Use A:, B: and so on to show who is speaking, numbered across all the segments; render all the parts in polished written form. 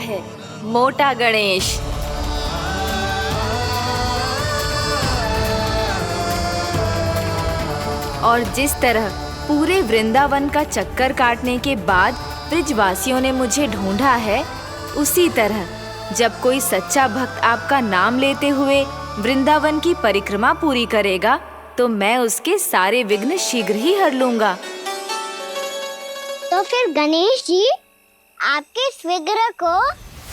A: है मोटा गणेश। और जिस तरह पूरे वृंदावन का चक्कर काटने के बाद ब्रिजवासियों ने मुझे ढूंढा है, उसी तरह जब कोई सच्चा भक्त आपका नाम लेते हुए वृंदावन की परिक्रमा पूरी करेगा तो मैं उसके सारे विघ्न शीघ्र ही हर लूंगा।
B: तो फिर गणेश जी, आपके इस विग्रह को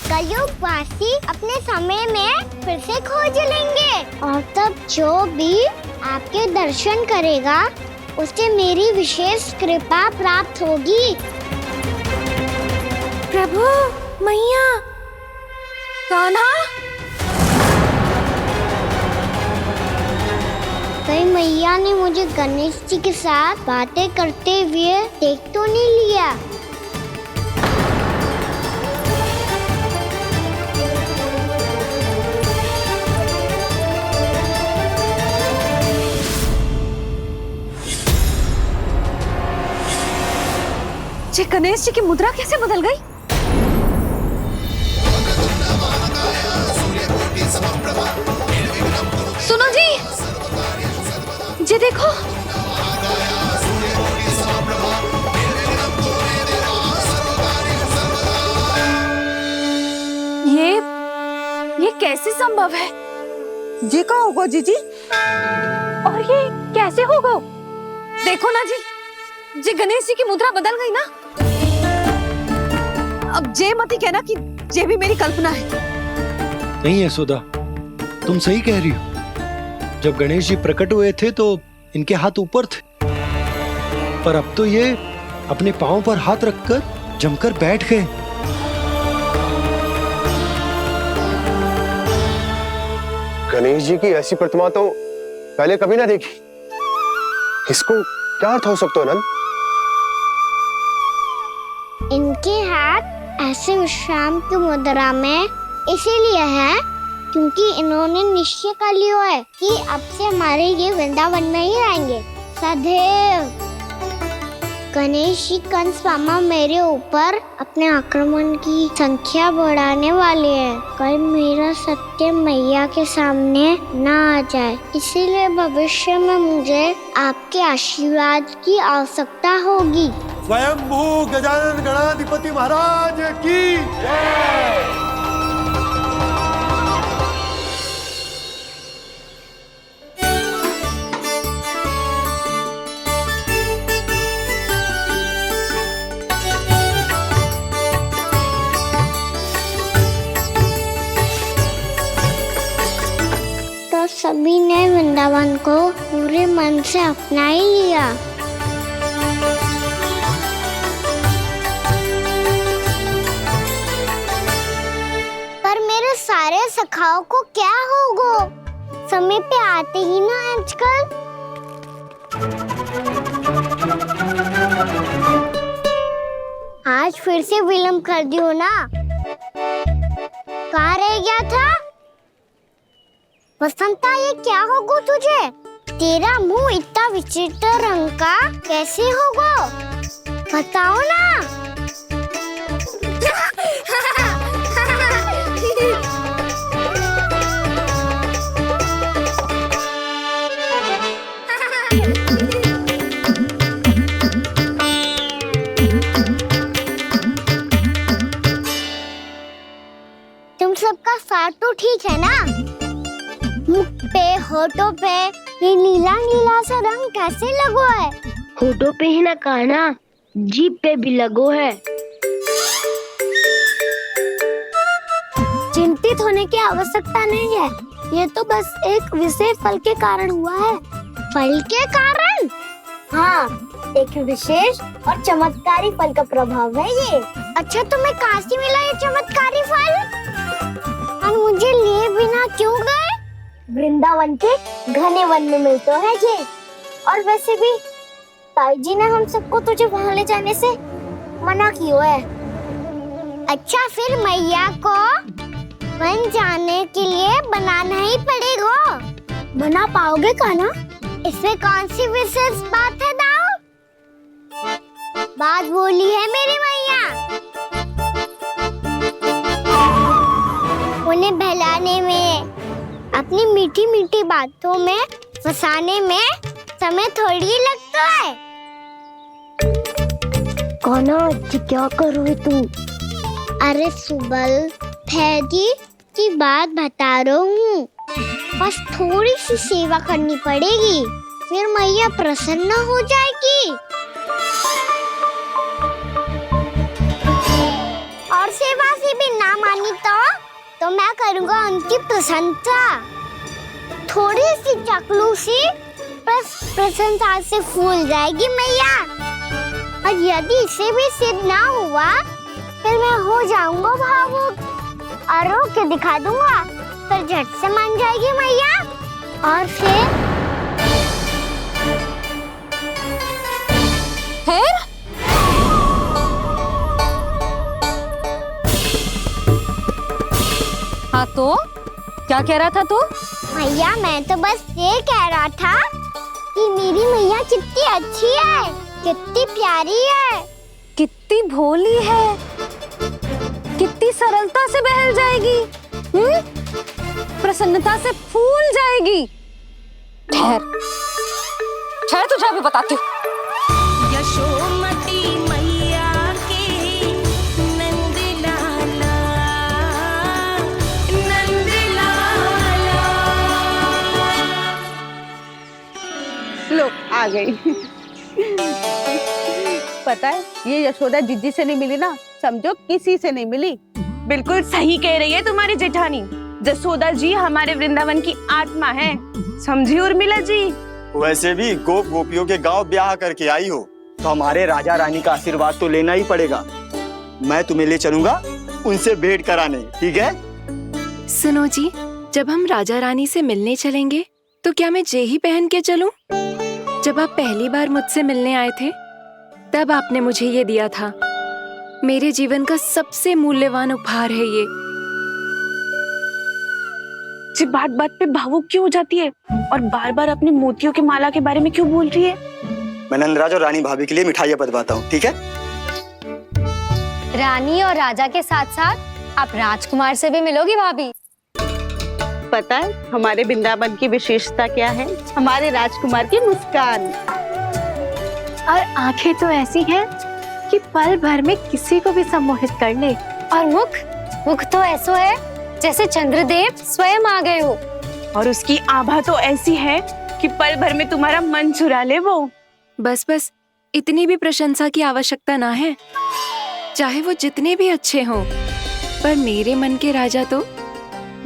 B: कलयुगवासी अपने समय में फिर से खोज लेंगे और तब जो भी आपके दर्शन करेगा उसे मेरी विशेष कृपा प्राप्त होगी।
A: प्रभु, मैया, कान्हा,
B: कहीं मैया ने मुझे गणेश जी के साथ बातें करते हुए देख तो नहीं लिया?
A: ये गणेश जी की मुद्रा कैसे बदल गई? सुनो जी, ये देखो। ये कैसे संभव है?
C: ये क्या होगा जीजी?
A: और ये कैसे होगा? देखो ना जी, ये गणेश जी की मुद्रा बदल गई ना।
C: अब जे मती कहना कि ये भी मेरी कल्पना है।
D: नहीं यशोदा, तुम सही कह रही हो। जब गणेश जी प्रकट हुए थे तो इनके हाथ ऊपर थे, पर अब तो ये अपने पांव पर हाथ रखकर जमकर बैठ गए।
E: गणेश जी की ऐसी प्रतिमा तो पहले कभी ना देखी। इसको क्या अर्थ हो सकता है नंद?
B: इनके हाथ ऐसे विश्राम की मुद्रा में इसीलिए है क्योंकि इन्होंने निश्चय कर लिया है कि अब से हमारे ये वृंदावन में ही रहेंगे सदैव। गणेश जी कंस मामा मेरे ऊपर अपने आक्रमण की संख्या बढ़ाने वाले हैं। कल मेरा सत्य मैया के सामने ना आ जाए, इसीलिए भविष्य में मुझे आपके आशीर्वाद की आवश्यकता होगी।
E: स्वयंभू गजानन गणाधिपति महाराज की जय।
B: तो सभी ने वृंदावन को पूरे मन से अपना ही लिया। पर मेरे सारे सखाओं को क्या होगा? समय पे आते ही ना आजकल। आज फिर से विलंब कर दियो ना। कहाँ रह गया था? वसंता, ये क्या होगा तुझे? तेरा मुंह इतना विचित्र रंग का कैसे होगा? बताओ ना। तुम सबका साथ तो ठीक है ना? मुख पे, होठों पे ये नीला नीला सा रंग कैसे लगो है?
F: होठों पे ही ना कान्हा, जीभ पे भी लगो है।
B: चिंतित होने की आवश्यकता नहीं है, ये तो बस एक विशेष फल के कारण हुआ है। फल के कारण? हाँ, एक विशेष और चमत्कारी फल का प्रभाव है ये। अच्छा, तुम्हें कहाँ से मिला ये चमत्कारी फल? और मुझे लिए बिना क्यों गए?
F: वृंदावन के घने वन में मिलते हैं ये। और वैसे भी ताई जी ने हम सबको तुझे वहाँ ले जाने से मना किया है।
B: अच्छा, फिर मैया को वन जाने के लिए बनाना ही पड़ेगा। बना पाओगे कान्हा? इसमें कौन सी विशेष बात है दाऊ? बात बोली है मेरी मैया। मीठी मीठी बातों में फंसाने में समय थोड़ी लगता है।
F: कान्हा क्या कर रही तू?
B: अरे सुबल, फैजी की बात बता रहा हूँ। बस थोड़ी सी सेवा करनी पड़ेगी, फिर मैया प्रसन्न हो जाएगी। और सेवा से भी ना मानी तो मैं करूँगा उनकी प्रशंसा। थोड़ी सी चकलूसी प्रशंसा से फूल जाएगी मैया। और यदि इसे भी सिद्ध ना हुआ, फिर मैं हो जाऊंगा भावुक और रो के दिखा दूंगा, फिर झट से मान जाएगी मैया। और फिर
C: हाँ तो क्या कह रहा था तू?
B: मैया मैं तो बस ये कह रहा था कि मेरी मैया कितनी अच्छी है, कितनी प्यारी है,
C: कितनी भोली है, कितनी सरलता से बहल जाएगी, प्रसन्नता से फूल जाएगी। ठहर ठहर, तुझे अभी बताती हूँ।
G: यशोमती मैया के नंद लाला, नंद लाला।
C: लो आ गई। पता है ये यशोदा जीजी से नहीं मिली ना, समझो किसी से नहीं मिली।
H: बिल्कुल सही कह रही है तुम्हारी जेठानी। जसोदा जी हमारे वृंदावन की आत्मा है, समझी उर्मिला जी।
I: वैसे भी गोप गोपियों के गांव ब्याह करके आई हो तो हमारे राजा रानी का आशीर्वाद तो लेना ही पड़ेगा। मैं तुम्हें ले चलूंगा उनसे भेंट कराने, ठीक है?
A: सुनो जी, जब हम राजा रानी से मिलने चलेंगे तो क्या मैं जे ही पहन के चलूं? जब आप पहली बार मुझसे मिलने आए थे तब आपने मुझे ये दिया था। मेरे जीवन का सबसे मूल्यवान उपहार है ये।
H: जी बात बात पे भावुक क्यों हो जाती है और बार बार अपने मोतियों के माला के बारे में क्यों बोल रही है?
I: मैं नंदराज और रानी भाभी के लिए मिठाइयाँ बंटवाता हूँ, ठीक है?
J: रानी और राजा के साथ साथ आप राजकुमार से भी मिलोगी भाभी।
C: पता है हमारे वृंदावन की विशेषता क्या है? हमारे राजकुमार की मुस्कान।
J: और आंखें तो ऐसी हैं कि पल भर में किसी को भी सम्मोहित कर ले। और मुख तो ऐसा है जैसे चंद्रदेव स्वयं आ गए हो।
H: और उसकी आभा तो ऐसी है कि पल भर में तुम्हारा मन चुरा ले वो।
A: बस बस, इतनी भी प्रशंसा की आवश्यकता ना है। चाहे वो जितने भी अच्छे हों, पर मेरे मन के राजा तो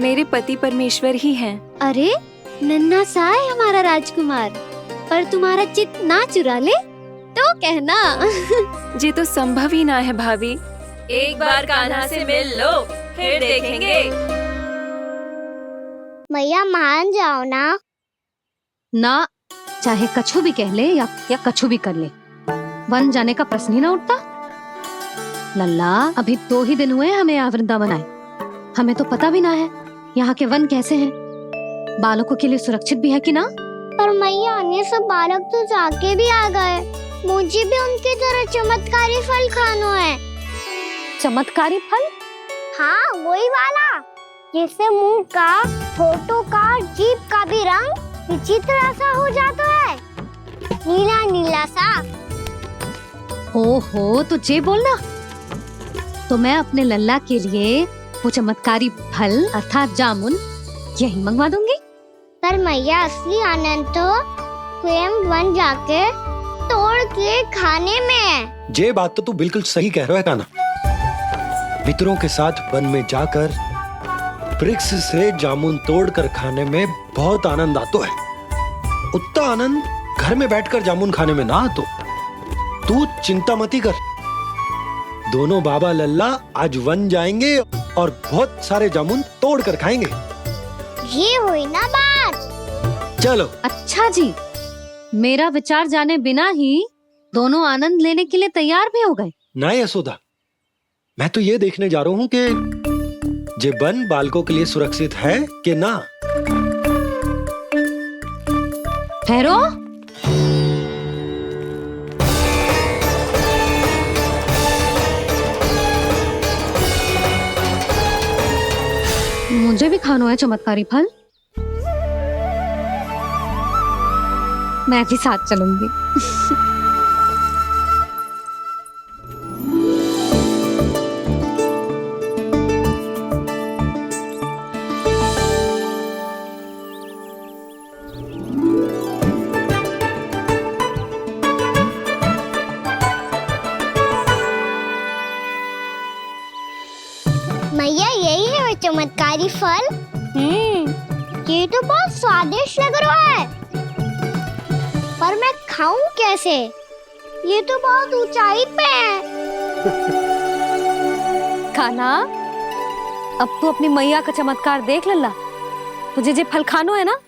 A: मेरे पति परमेश्वर ही हैं।
J: अरे नन्हा सा है हमारा राजकुमार, पर तुम्हारा चित्त ना चुरा ले तो कहना।
A: ये तो संभव ही ना है भाभी। एक बार कान्हा से मिल लो, फिर देखेंगे।
B: मैया मान जाओ ना।
J: ना, चाहे कछु भी कह ले या कछु भी कर ले, वन जाने का प्रश्न ही ना उठता। लल्ला, अभी 2 ही दिन हुए हमें यहाँ वृंदावन आए, हमें तो पता भी ना है यहाँ के वन कैसे हैं, बालकों के लिए सुरक्षित भी है कि ना।
B: पर मैया अन्य सब बालक तो जाके भी आ गए, मुझे भी उनकी तरह चमत्कारी फल खाना है।
J: चमत्कारी फल?
B: हाँ, वही वाला जिससे मुंह का, होठों का, जीभ का भी रंग विचित्र सा हो जाता है, नीला नीला सा।
J: हो तो जे बोलना, तो मैं अपने लल्ला के लिए वो चमत्कारी फल अर्थात जामुन यही मंगवा दूंगी।
B: पर मैया असली आनंद तो स्वयं वन जाके तोड़ के खाने में है।
D: ये बात तो तू बिल्कुल सही कह रहा है कान्हा। मित्रों के साथ वन में जाकर वृक्ष से जामुन तोड़कर खाने में बहुत आनंद आता है। उतना आनंद घर में बैठकर जामुन खाने में ना आतो। तू चिंता मती कर, दोनों बाबा लल्ला आज वन जाएंगे और बहुत सारे जामुन तोड़कर खाएंगे।
B: ये हुई ना बात।
D: चलो।
J: अच्छा जी, मेरा विचार जाने बिना ही दोनों आनंद लेने के लिए तैयार भी हो गए।
D: ना यशोदा, मैं तो ये देखने जा रहा हूँ कि ये वन बालकों के लिए सुरक्षित है कि ना।
J: ठहरो, मुझे भी खाना है चमत्कारी फल। मैं भी साथ चलूंगी।
B: मैया यही है वो चमत्कारी फल। ये तो बहुत स्वादिष्ट लग रहा है, पर मैं खाऊं कैसे? ये तो बहुत ऊंचाई पे है।
J: खाना, अब तू अपनी मैया का चमत्कार देख लल्ला। तुझे जे फल खानो है ना,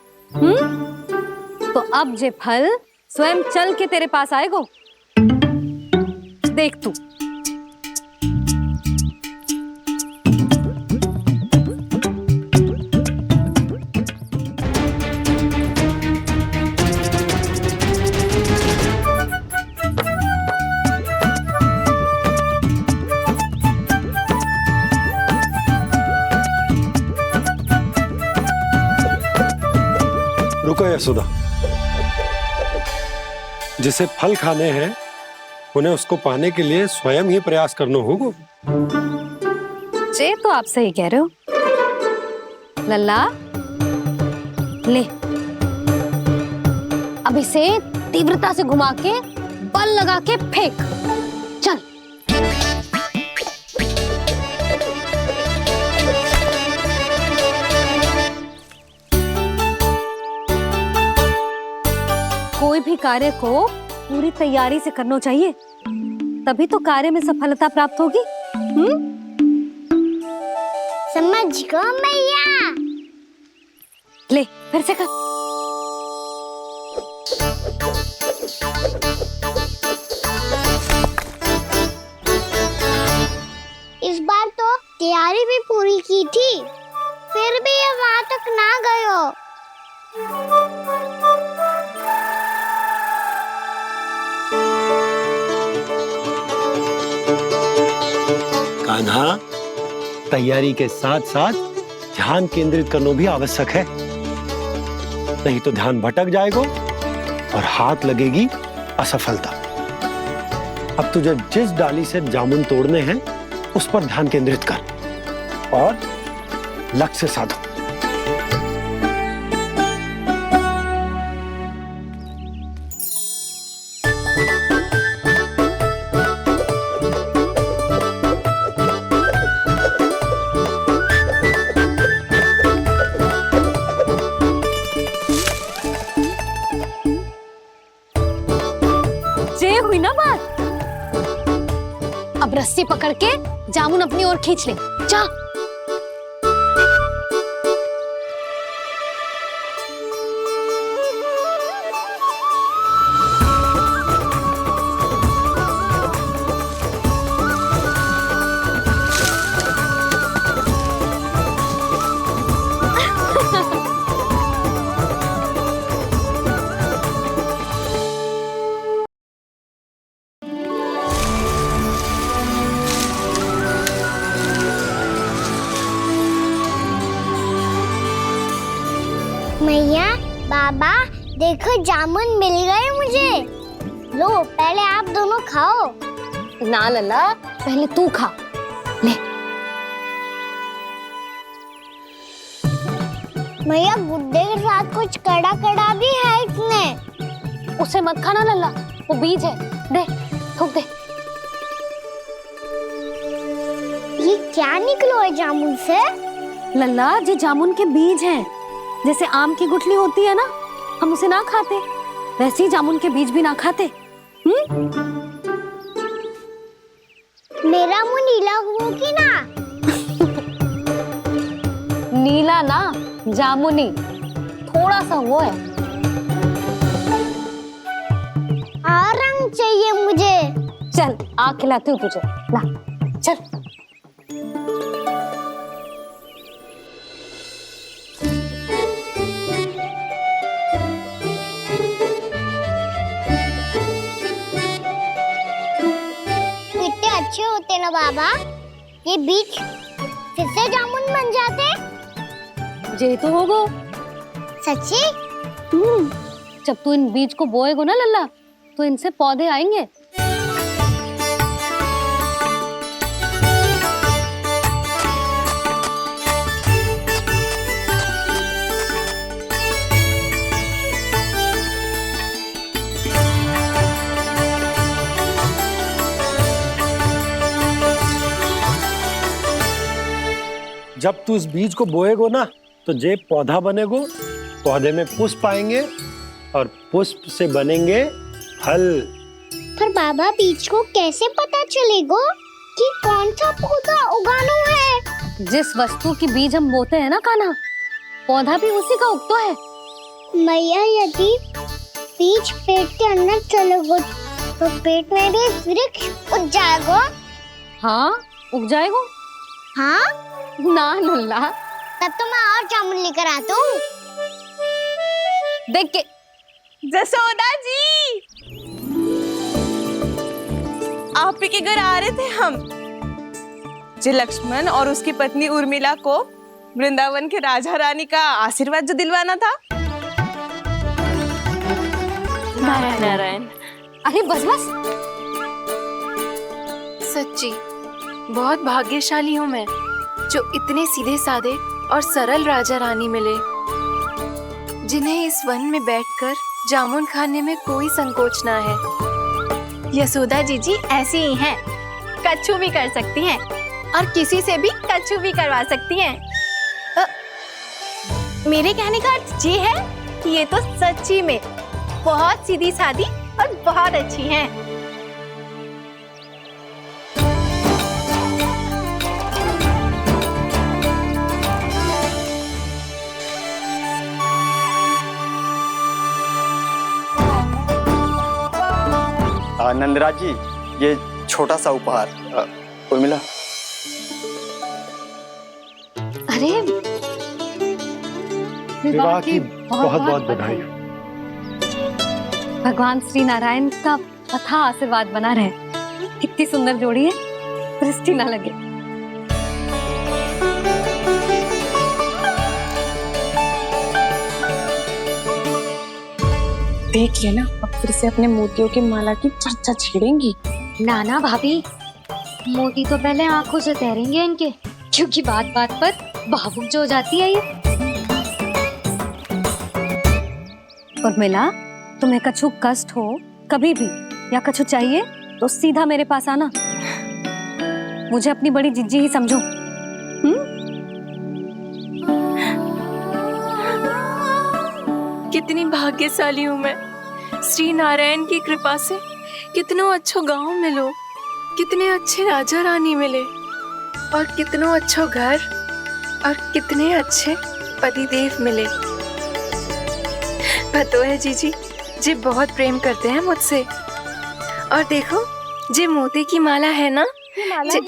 J: तो अब जे फल स्वयं चल के तेरे पास आएगो। देख तू।
D: रुको यशोदा, जिसे फल खाने हैं उन्हें उसको पाने के लिए स्वयं ही प्रयास करना होगा।
J: जे तो आप सही कह रहे हो लल्ला। ले, अब इसे तीव्रता से घुमा के बल लगा के फेंक। चल। कोई भी कार्य को पूरी तैयारी से करना चाहिए, तभी तो कार्य में सफलता प्राप्त होगी।
B: समझ गो मैया।
J: ले, फिर से कर।
B: इस बार तो तैयारी भी पूरी की थी, फिर भी ये वहां तक ना गए हो।
D: कान्हा, तैयारी के साथ साथ ध्यान केंद्रित करना भी आवश्यक है, नहीं तो ध्यान भटक जाएगा और हाथ लगेगी असफलता। अब तुझे जिस डाली से जामुन तोड़ने हैं उस पर ध्यान केंद्रित कर और लक्ष्य साधो।
J: हुई ना बात। अब रस्सी पकड़ के जामुन अपनी ओर खींच ले। जा।
B: मैया, बाबा, देखो जामुन मिल गए मुझे। लो, पहले आप दोनों खाओ।
J: ना लल्ला, पहले तू खा। ले।
B: मैया, गुड्डे के साथ कुछ कड़ा कड़ा भी है इसमें।
J: उसे मत खाना लल्ला, वो बीज है। दे, थूक दे।
B: ये क्या निकलो है जामुन से?
J: लल्ला, ये जामुन के बीज हैं। जैसे आम की गुठली होती है ना, हम उसे ना खाते, वैसे ही जामुन के बीज भी ना खाते।
B: मेरा मुंह नीला हुआ कि ना?
J: नीला ना, जामुनी। थोड़ा सा वो है।
B: और रंग चाहिए मुझे।
J: चल, आ खिलाती हूँ तुझे। ला, चल।
B: अच्छे होते ना बाबा, ये बीज फिर से जामुन बन जाते।
J: जे तो होगो।
B: सच्ची?
J: जब तू इन बीज को बोएगो ना लल्ला, तो इनसे पौधे आएंगे।
D: जब तू इस बीज को बोएगो ना तो जे पौधा बनेगो, पौधे में पुष्प आएंगे और पुष्प से बनेंगे फल।
B: पर बाबा बीज को कैसे पता चलेगा कि कौन सा पौधा उगाना है?
J: जिस वस्तु की बीज हम बोते हैं ना कान्हा, पौधा भी उसी का उगता है।
B: मैया यदि बीज पेट के अंदर चलेगा तो पेट में भी वृक्ष उग जाएगा।
J: हाँ, उग जाएगा।
B: हाँ
J: ना लल्ला,
B: तब तो मैं और जामुन लेकर आता हूँ।
J: देख के
H: जसोदा जी, आप ही के घर आ रहे थे हम। जी लक्ष्मण और उसकी पत्नी उर्मिला को वृंदावन के राजा रानी का आशीर्वाद जो दिलवाना था।
A: नारायण नारायण।
J: अरे बस बस,
A: सच्ची बहुत भाग्यशाली हूँ मैं, जो इतने सीधे साधे और सरल राजा रानी मिले, जिन्हें इस वन में बैठकर जामुन खाने में कोई संकोच ना है।
K: यशोदा जी ऐसी ही हैं, कच्छू भी कर सकती हैं और किसी से भी कच्छू भी करवा सकती हैं। मेरे कहने का अर्थ ये है कि ये तो सच्ची में बहुत सीधी सादी और बहुत अच्छी हैं।
I: नंदराज जी, ये छोटा सा उपहार। उर्मिला।
J: अरे
D: विवाह की बहुत बहुत बधाई।
J: भगवान श्री नारायण का अथाह आशीर्वाद बना रहे। कितनी सुंदर जोड़ी है, दृष्टि ना लगे।
H: देख लेना, अब फिर से अपने मोतियों की माला की चर्चा छेड़ेंगी।
K: नाना भाभी, मोती तो पहले आंखों से तैरेंगे इनके, क्योंकि बात बात पर भावुक जो हो जाती है ये।
J: उर्मिला, तुम्हें कछु कष्ट हो कभी भी या कछु चाहिए तो सीधा मेरे पास आना। मुझे अपनी बड़ी जिज्जी ही समझो।
A: कितनी भाग्यशाली हूँ मैं, श्री नारायण की कृपा से कितनो अच्छो गांव मिलो, कितने अच्छे राजा रानी मिले और कितनो अच्छो घर और कितने अच्छे पतिदेव मिले। पतो है जीजी, जी बहुत प्रेम करते हैं मुझसे। और देखो, जे मोती की माला है ना,
K: पति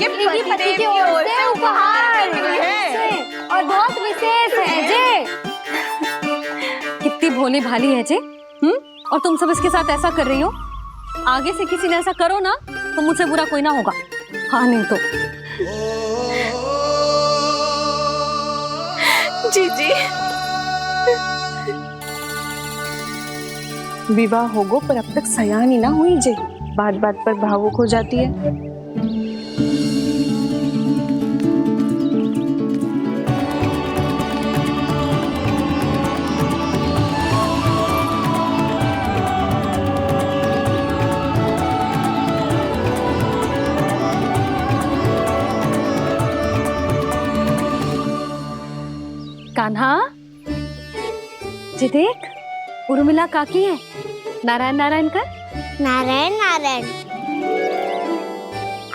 K: की ओर से उपहार और बहुत विशेष है जे।
J: कितनी भोली भाली है जे। और तुम सब इसके साथ ऐसा कर रही हो। आगे से किसी ने ऐसा करो ना तो मुझसे बुरा कोई ना होगा। हाँ नहीं तो
A: जीजी।
H: विवाह होगो पर अब तक सयानी ना हुई जे, बात बात पर भावुक हो जाती है।
J: कान्हा, जी देख, उर्मिला काकी है। नारायण नारायण कर।
B: नारायण नारायण।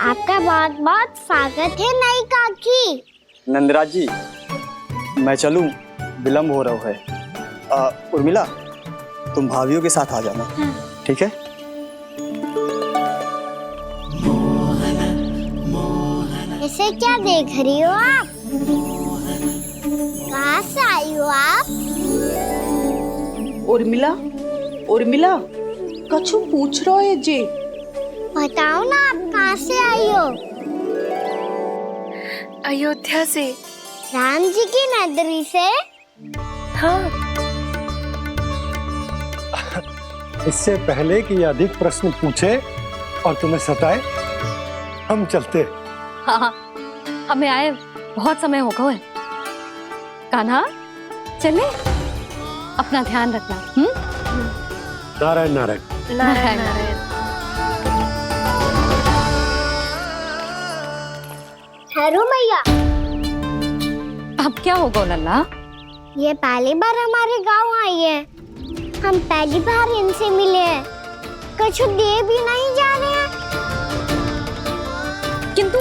B: आपका बहुत बहुत स्वागत है नई काकी।
I: नंदराज जी, मैं चलूं, विलंब हो रहा है। उर्मिला, तुम भाभियों के साथ आ जाना। ठीक है?
B: इसे क्या देख रही हो आप? कहाँ से आई हो आप?
C: उर्मिला, उर्मिला, कछु पूछ रहा है जी।
B: बताओ ना, आप कहाँ से आई हो?
A: अयोध्या से।
B: राम जी की नगरी से?
A: हाँ।
D: इससे पहले कि ये अधिक प्रश्न पूछे और तुम्हें सताए, हम चलते।
J: हाँ, हमें आए बहुत समय हो गया है। कान्हा, चले, अपना ध्यान रखना।
D: नारायण नारायण।
J: नारायण नारायण।
B: ठहरो मैया,
J: अब क्या होगा लल्ला?
B: ये पहली बार हमारे गांव आई है। हम पहली बार इनसे मिले हैं। कुछ दे भी नहीं जा रहे हैं।
J: किंतु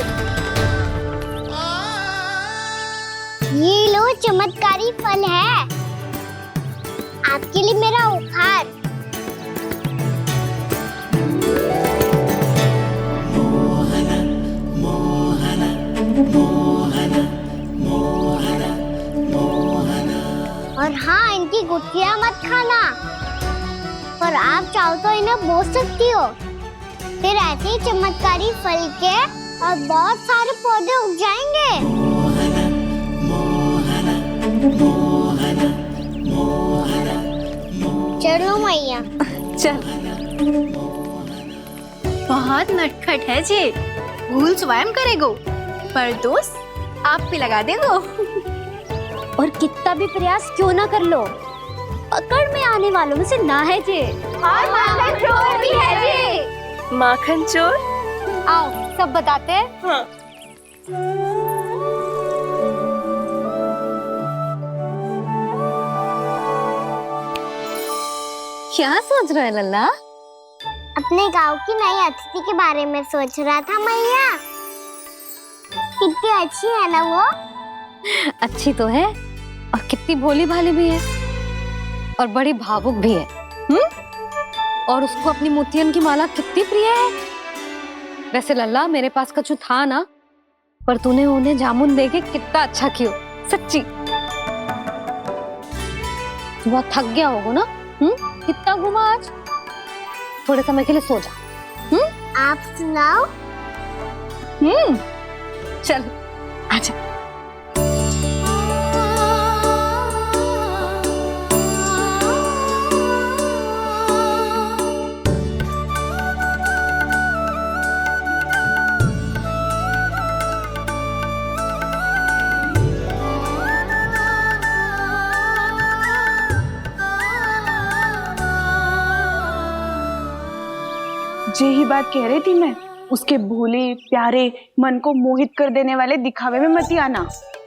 B: ये लो चमत्कारी फल है, आपके लिए मेरा उपहार। और हाँ, इनकी गुठलियां मत खाना। और आप चाहो तो इन्हें बो सकती हो। फिर ऐसे ही चमत्कारी फल के और बहुत सारे पौधे उग जाएंगे। चलो मैया।
J: चल।
A: बहुत नटखट है जे, भूल स्वयं करेगो, पर दोस्त आप पे लगा देगो।
F: और कितना भी प्रयास क्यों ना कर लो, पकड़ में आने वालों में से ना है जे।
A: और माखन चोर भी है जे।
H: माखन चोर?
F: आओ सब बताते हैं।
H: हाँ।
J: क्या सोच रहा है लल्ला?
B: अपने गांव की नई अतिथि के बारे में सोच रहा था मैया। कितनी अच्छी है ना वो।
J: अच्छी तो है और कितनी भोली भाली भी है और बड़ी भावुक भी है। और उसको अपनी मोतियन की माला कितनी प्रिय है। वैसे लल्ला, मेरे पास कछु था ना, पर तूने उन्हें जामुन देके कितना अच्छा किया, सच्ची। बहुत थक गया होगा ना? कितना घूमा आज? थोड़े समय के लिए सो जा।
B: आप सुनाओ।
J: चल आजा।
H: यही बात कह रही थी मैं, उसके भोले प्यारे मन को मोहित कर देने वाले दिखावे में मत आना।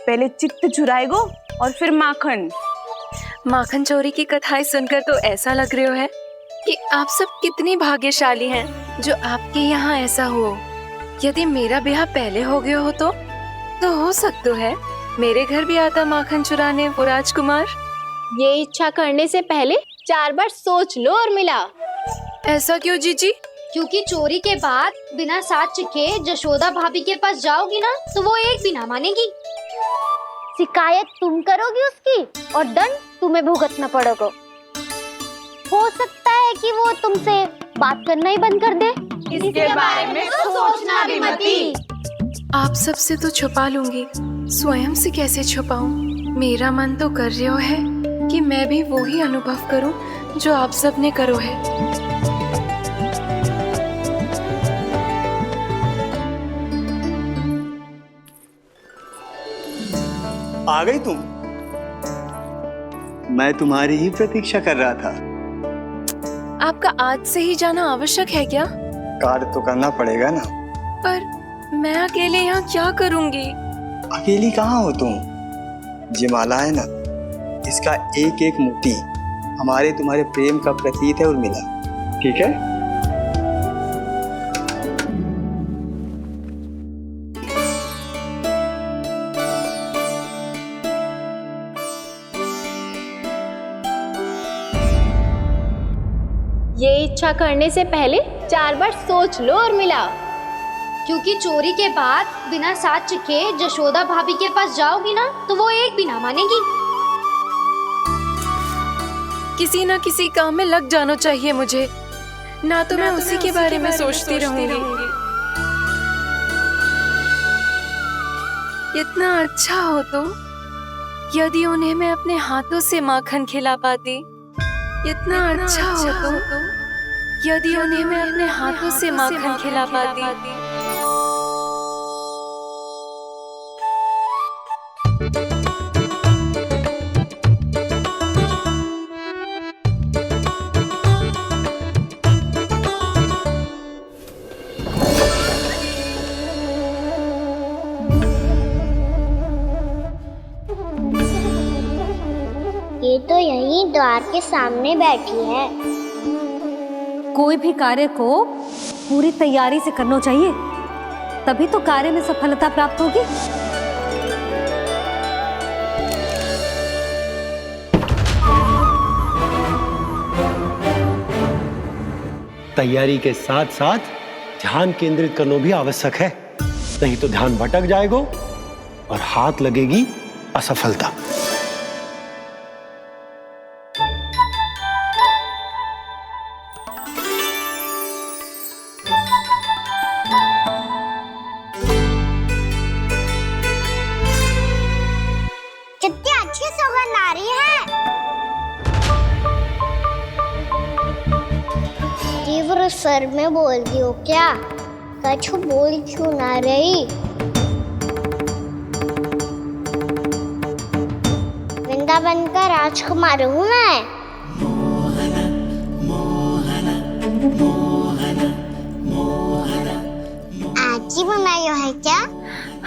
H: पहले चित्त चुराएगो और फिर माखन।
L: माखन चोरी की कथाएं सुनकर तो ऐसा लग रहा है कि आप सब कितनी भाग्यशाली हैं जो आपके यहाँ ऐसा हो। यदि मेरा ब्याह पहले हो गया हो तो हो सकता है मेरे घर भी आता माखन चुराने वो राजकुमार।
A: ये इच्छा करने से पहले 4 बार सोच लो और मिला।
L: ऐसा क्यों जीजी?
K: क्योंकि चोरी के बाद बिना साथ चिखे जशोदा भाभी के पास जाओगी ना तो वो एक भी ना मानेगी।
F: शिकायत तुम करोगी उसकी और दंड तुम्हें भुगतना पड़ेगा। हो सकता है कि वो तुमसे बात करना ही बंद कर दे।
A: इसके बारे में तो सोचना भी मती।
L: आप सबसे तो छुपा लूंगी, स्वयं से कैसे छुपाऊं? मेरा मन तो कर रहा है कि मैं भी वो ही अनुभव करूं जो आप सब ने करो है।
I: आ गई तुम? मैं तुम्हारी ही प्रतीक्षा कर रहा था।
L: आपका आज से ही जाना आवश्यक है क्या?
I: कार्य तो करना पड़ेगा ना।
L: पर मैं अकेले यहाँ क्या करूंगी?
I: अकेली कहाँ हो तुम? ये माला है ना, इसका एक एक मोती हमारे तुम्हारे प्रेम का प्रतीक है उर्मिला, ठीक है?
A: ये इच्छा करने से पहले 4 बार सोच लो और मिला।
K: क्योंकि चोरी के बाद बिना साथ चिखे जशोदा भाभी के पास जाओगी ना तो वो एक भी ना मानेगी।
L: किसी ना किसी काम में लग जाना चाहिए मुझे, ना तो मैं उसी के बारे में सोचती रहूंगी। इतना अच्छा हो तो यदि उन्हें मैं अपने हाथों से माखन खिला पाती। इतना अच्छा हो तो यदि उन्हें मैं अपने हाथों से माखन खिला पाती।
B: ये तो यहीं द्वार के सामने बैठी है।
J: कोई भी कार्य को पूरी तैयारी से करना चाहिए, तभी तो कार्य में सफलता प्राप्त होगी।
D: तैयारी के साथ साथ ध्यान केंद्रित करना भी आवश्यक है, नहीं तो ध्यान भटक जाएगा और हाथ लगेगी असफलता।
B: कितनी अच्छी सौगंध आ रही है। तीव्र स्वर में बोल दी हो क्या? कछु बोल क्यों ना रही? वृंदावन का राजकुमार हूँ मैं। आज ही बनायो है क्या?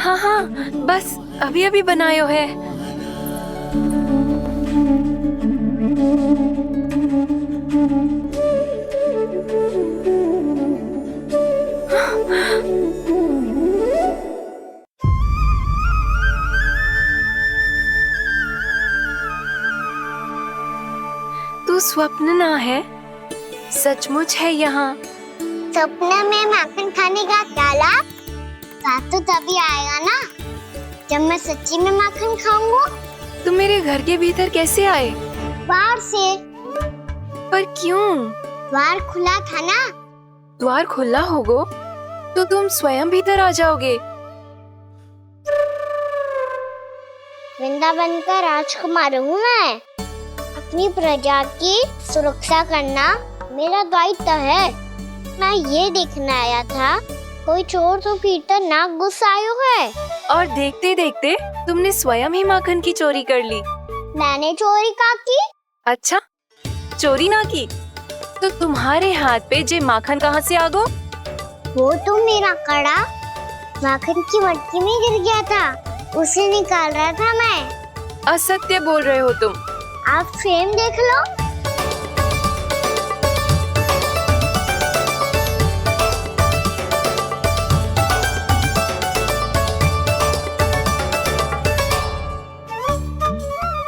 L: हाँ हाँ, बस अभी अभी बनायो है। तू स्वप्न ना है, सचमुच है यहाँ।
B: सपने में माखन खाने का क्या लाभ? स्वाद तो तभी आएगा ना जब मैं सच्ची में माखन खाऊंगा।
L: तुम मेरे घर के भीतर कैसे आए?
B: बाहर से।
L: पर क्यों?
B: द्वार खुला था ना।
L: द्वार खुला होगा तो तुम स्वयं भीतर आ जाओगे।
B: वृंदावन का राजकुमार हूँ मैं। अपनी प्रजा की सुरक्षा करना मेरा दायित्व है। मैं ये देखने आया था कोई चोर तो भीतर ना घुस आयो है।
L: और देखते देखते तुमने स्वयं ही माखन की चोरी कर ली।
B: मैंने चोरी का की?
L: अच्छा, चोरी ना की तो तुम्हारे हाथ पे जे माखन कहाँ से आ गो?
B: वो तो मेरा कड़ा माखन की मटकी में गिर गया था, उसे निकाल रहा था मैं।
L: असत्य बोल रहे हो तुम।
B: आप फ्रेम देख लो।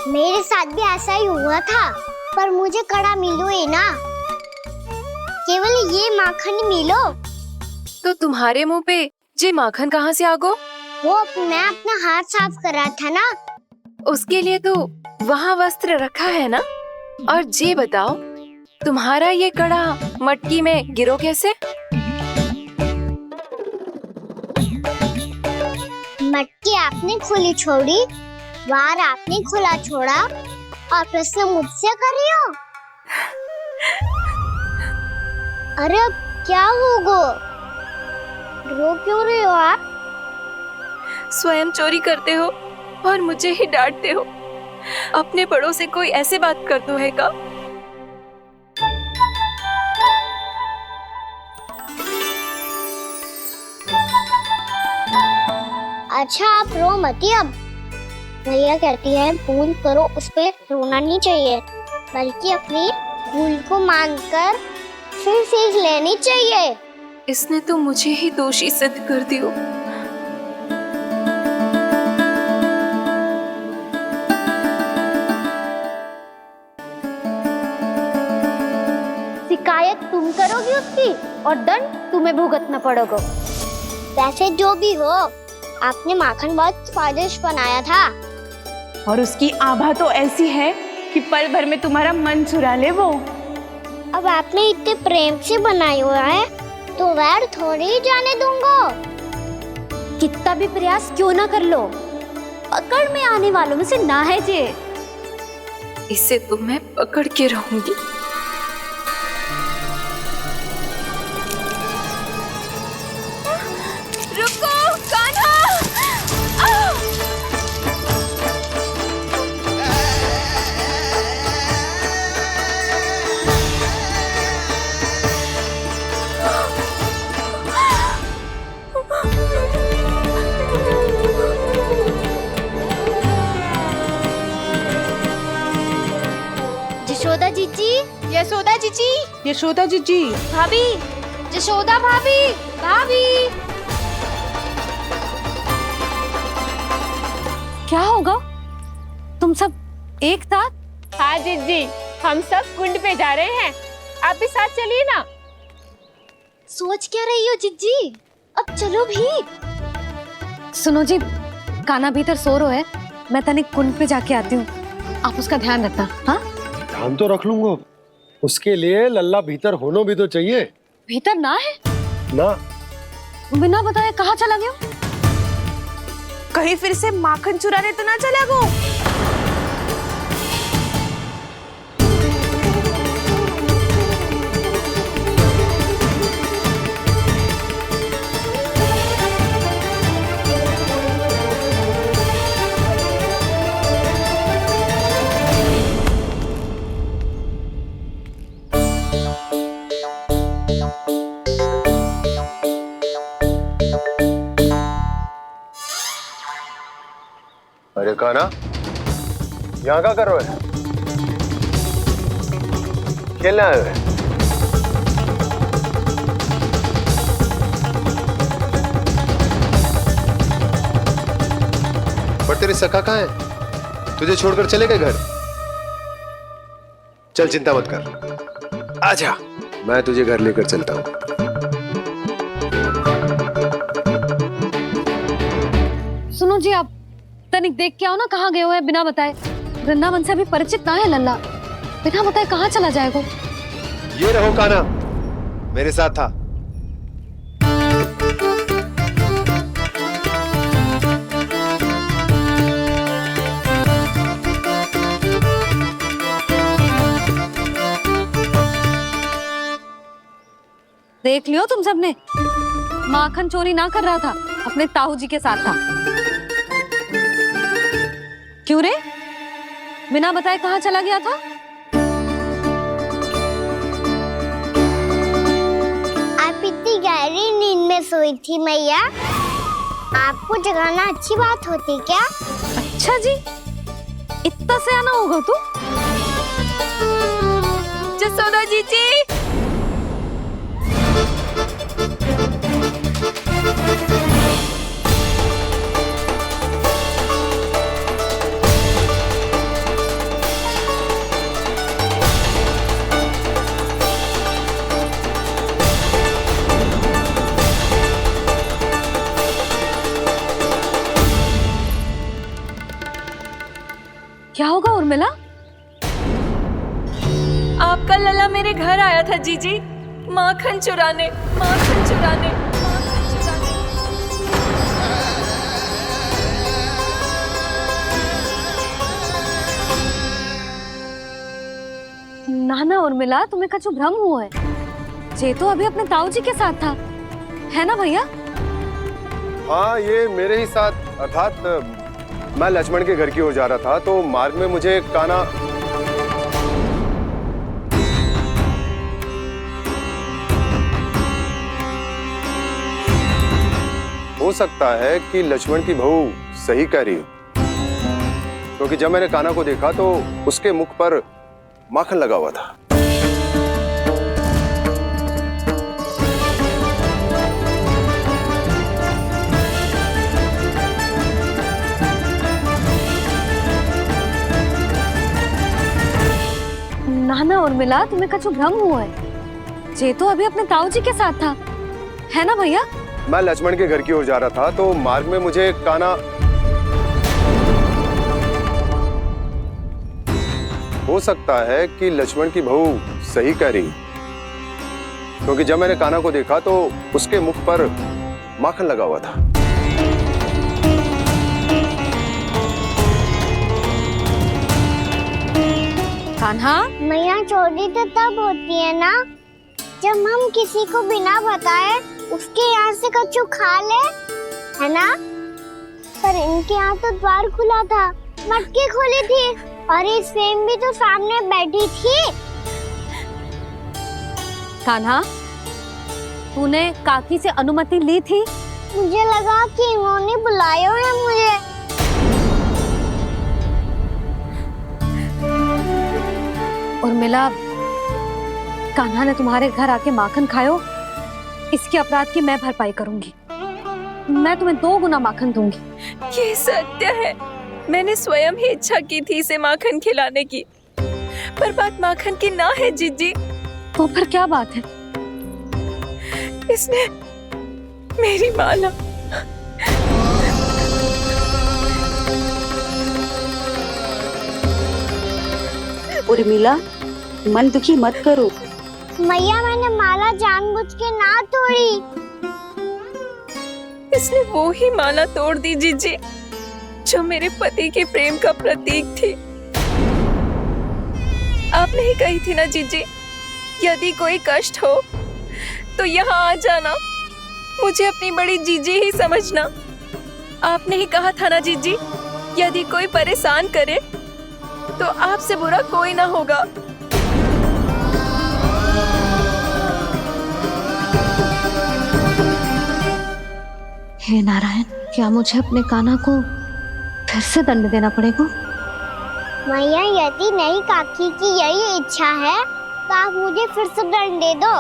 B: मेरे साथ भी ऐसा ही हुआ था, पर मुझे कड़ा मिलो ही ना, केवल ये माखन मिलो।
L: तो तुम्हारे मुंह पे जे माखन कहाँ से आ गो?
B: वो मैं अपना हाथ साफ कर रहा था ना।
L: उसके लिए तो वहाँ वस्त्र रखा है ना। और जे बताओ, तुम्हारा ये कड़ा मटकी में गिरो कैसे?
B: मटकी आपने खुली छोड़ी, वार आपने खुला छोड़ा, और प्रश्न मुझसे कर रही हो? अरे अब क्या होगा? रो क्यों रहे हो आप?
L: स्वयं चोरी करते हो और मुझे ही डांटते हो। अपने बड़ों से कोई ऐसे बात करते है का?
B: अच्छा, आप रो मती। अब भैया कहती है भूल करो, उस पे रोना नहीं चाहिए, बल्कि अपनी भूल को मानकर फिर सीख लेनी चाहिए।
L: इसने तो मुझे ही दोषी सिद्ध कर दियो।
B: शिकायत तुम करोगी उसकी और दंड तुम्हें भुगतना पड़ेगा। वैसे जो भी हो, आपने माखन बहुत स्वादिष्ट बनाया था।
H: और उसकी आभा तो ऐसी है कि पल भर में तुम्हारा मन चुरा ले वो।
B: अब आपने इतने प्रेम से बनाया हुआ है तो वैर थोड़ी ही जाने दूंगा।
J: कितना भी प्रयास क्यों ना कर लो, पकड़ में आने वालों में से ना है जे।
L: इसे तो मैं पकड़ के रहूंगी।
B: जीजी,
H: यशोदा जीजी, यशोदा जीजी,
K: भाभी, यशोदा भाभी, भाभी।
J: क्या होगा? तुम सब एक साथ?
H: हाँ जीजी, हम सब कुंड पे जा रहे हैं, आप भी साथ चलिए ना।
K: सोच क्या रही हो जीजी? अब चलो भी।
J: सुनो जी, कान्हा भीतर सो रहा है, मैं तनिक कुंड पे जाके आती हूँ, आप उसका ध्यान रखना। हाँ,
D: ध्यान तो रख लूंगा, उसके लिए लल्ला भीतर होना भी तो चाहिए।
J: भीतर ना है?
D: ना,
J: बिना बताए कहाँ चला गया?
H: कहीं फिर से माखन चुराने तो ना चला गो।
E: अरे कान्हा, यहाँ क्या कर रहे हो? खेलने आए हुए? पर तेरे सखा कहाँ है? तुझे छोड़कर चले गए घर? चल चिंता मत कर, आजा, मैं तुझे घर लेकर चलता हूँ।
J: सुनो जी, आप तनिक देख के आओ ना, कहाँ गए हुए हैं बिना बताए। वृंदावन से अभी परिचित ना है लल्ला, बिना बताए कहाँ चला जाएगा?
E: ये रहो कान्हा, मेरे साथ था।
J: देख लियो तुम सबने, माखन चोरी ना कर रहा था, अपने ताऊ जी के साथ था। क्यों रे, बिना बताए कहाँ चला गया था?
B: आप इतनी गहरी नींद में सोई थी मैया, आपको जगाना अच्छी बात होती क्या?
J: अच्छा जी, इतना सयाना होगा तू?
H: यशोदा जीजी,
J: क्या होगा उर्मिला?
L: आपका लल्ला मेरे घर आया था जीजी, माखन चुराने, माखन चुराने, माखन चुराने।
J: ना ना उर्मिला, तुम्हें कछु भ्रम हुआ है, जे तो अभी अपने ताऊ जी के साथ था, है ना भैया?
E: हाँ, ये मेरे ही साथ, अर्थात मैं लक्ष्मण के घर की ओर जा रहा था, तो मार्ग में मुझे कान्हा हो सकता है कि लक्ष्मण की बहू सही कह रही हो, क्योंकि जब मैंने कान्हा को देखा तो उसके मुख पर माखन लगा हुआ था।
J: ना ना उर्मिला, तुम्हें कछु भ्रम हुआ है, जे तो अभी अपने ताऊ जी के साथ था, है ना भैया?
E: मैं लक्ष्मण के घर की ओर जा रहा था, तो मार्ग में मुझे कान्हा हो सकता है कि लक्ष्मण की बहू सही कह रही, क्योंकि जब मैंने कान्हा को देखा तो उसके मुख पर माखन लगा हुआ था।
J: कान्हा,
B: मैया, चोरी तो तब होती है ना जब हम किसी को बिना बताए उसके यहाँ से कछु खा ले, है ना? पर इनके यहाँ तो द्वार खुला था, मटकी खोली थी और ये सेम भी तो सामने बैठी थी।
J: कान्हा, तूने काकी से अनुमति ली थी?
B: मुझे लगा कि इन्होंने बुलाया है मुझे।
J: उर्मिला, कान्हा ने तुम्हारे घर आके माखन खायो, इसके अपराध की मैं भरपाई करूंगी। मैं तुम्हें 2 गुना माखन दूंगी।
L: ये सत्य है, मैंने स्वयं ही इच्छा की थी इसे माखन खिलाने की, पर बात माखन की ना है जीजी।
J: तो फिर क्या बात है?
L: इसने मेरी माला
C: उर्मिला, मन दुखी मत करो।
B: मैया, मैंने माला जानबूझ के ना तोड़ी।
L: इसने वो ही माला तोड़ दी जीजी जो मेरे पति के प्रेम का प्रतीक थी। आपने ही कही थी ना जीजी, यदि कोई कष्ट हो तो यहाँ आ जाना, मुझे अपनी बड़ी जीजी ही समझना। आपने ही कहा था ना जीजी, यदि कोई परेशान करे तो आपसे बुरा कोई ना होगा।
J: हे नारायण, क्या मुझे अपने कान्हा को फिर से दंड देना पड़ेगा?
B: मैया, यदि नहीं काकी की यही इच्छा है तो आप मुझे फिर से दंड दे दो।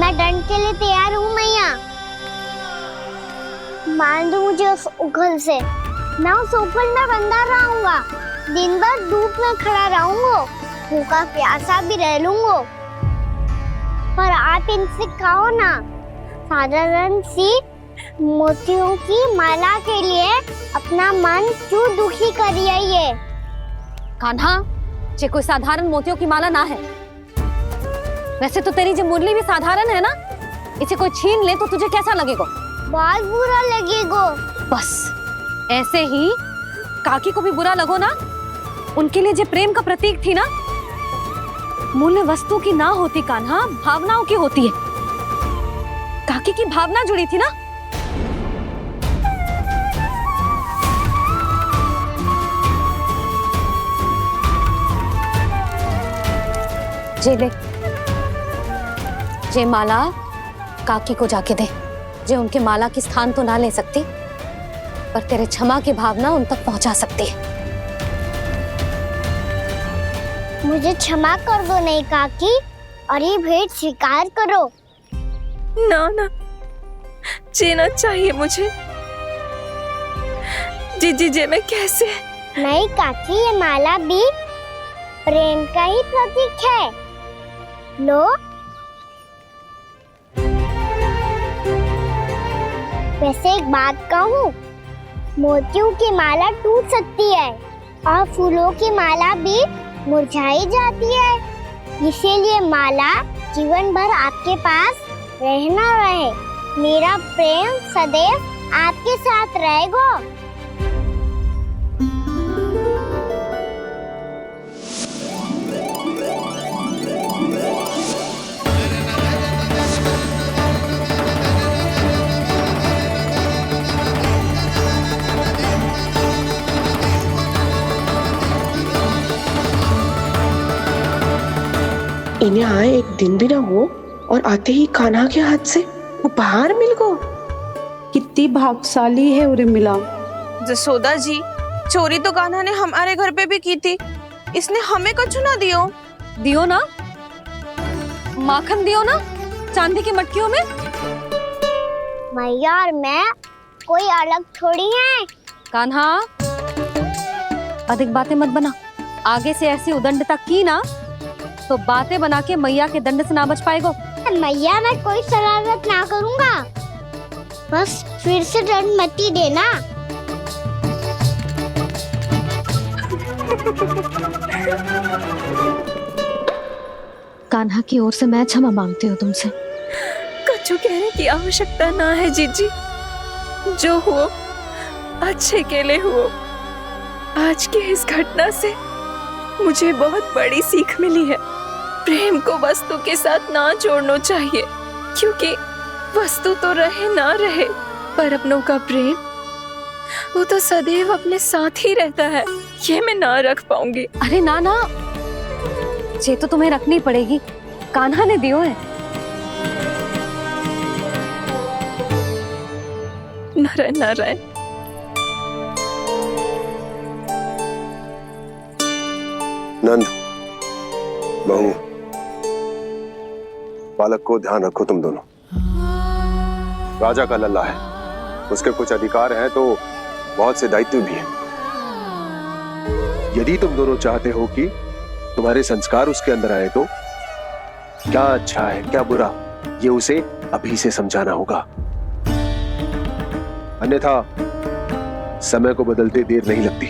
B: मैं दंड के लिए तैयार हूँ मैया। मान दो मुझे उस उखल से, मैं उस उखल में बंधा रहूंगा, दिन भर धूप में खड़ा रहूंगा, भूखा प्यासा भी रह लूंगा। पर आप इनसे कहो ना, साधारण सी मोतियों की माला के लिए अपना मन क्यों दुखी करिए?
J: कान्हा, ये कोई साधारण मोतियों की माला ना है। वैसे तो तेरी जो मुरली भी साधारण है ना, इसे कोई छीन ले तो तुझे कैसा लगेगा?
B: बहुत बुरा लगेगा।
J: बस ऐसे ही काकी को भी बुरा लगो ना। उनके लिए जो प्रेम का प्रतीक थी ना, मूल्य वस्तु की ना होती कान्हा, भावनाओं की होती है। काकी की भावना जुड़ी थी ना। जे ले, जे माला काकी को जाके दे। जे उनके माला की स्थान तो ना ले सकती, पर तेरे क्षमा की भावना उन तक पहुंचा सकती है।
B: मुझे क्षमा कर दो नहीं काकी, और ये भेंट स्वीकार करो।
L: ना ना, जीना चाहिए मुझे। जीजी जे मैं कैसे?
B: नहीं काकी, ये माला भी प्रेम का ही प्रतीक है। लो। वैसे एक बात कहूँ, मोतियों की माला टूट सकती है और फूलों की माला भी मुरझाई जाती है। इसीलिए माला जीवन भर आपके पास रहना रहे। मेरा प्रेम सदैव आपके साथ रहेगा।
M: इन्हें आए एक दिन भी ना हो और आते ही कान्हा के हाथ से उपहार मिल गो।
C: कितनी भाग्यशाली है उर्मिला।
H: जसोदा जी, चोरी तो कान्हा ने हमारे घर पे भी की थी, इसने हमें कछु ना दियो।
J: दियो ना, माखन दियो ना, चांदी की मटकियों में।
B: मैया और मैं कोई अलग थोड़ी हैं।
J: कान्हा, अधिक बातें मत बना। आगे से ऐसी उदंडता की ना तो बातें बना के मैया के दंड से ना बच पाएगो।
B: मैया, मैं कोई शरारत ना करूँगा, बस फिर से दंड मत ही देना।
J: कान्हा की ओर से मैं क्षमा मांगती हूँ तुमसे।
L: कछु कहने की आवश्यकता ना है जीजी, जो हुआ अच्छे के लिए हुआ। आज की इस घटना से मुझे बहुत बड़ी सीख मिली है। प्रेम को वस्तु के साथ ना जोड़ना चाहिए, क्योंकि वस्तु तो रहे ना रहे, पर अपनों का प्रेम वो तो सदैव अपने साथ ही रहता है। ये मैं ना रख पाऊंगी।
J: अरे ना ना, ये तो तुम्हें रखनी पड़ेगी। कान्हा ने दियो है।
L: नारायण नारायण।
E: नंद, बहू, बालक को ध्यान रखो तुम दोनों। राजा का लल्ला है, उसके कुछ अधिकार हैं तो बहुत से दायित्व भी हैं। यदि तुम दोनों चाहते हो कि तुम्हारे संस्कार उसके अंदर आए तो क्या अच्छा है क्या बुरा ये उसे अभी से समझाना होगा, अन्यथा समय को बदलते देर नहीं लगती।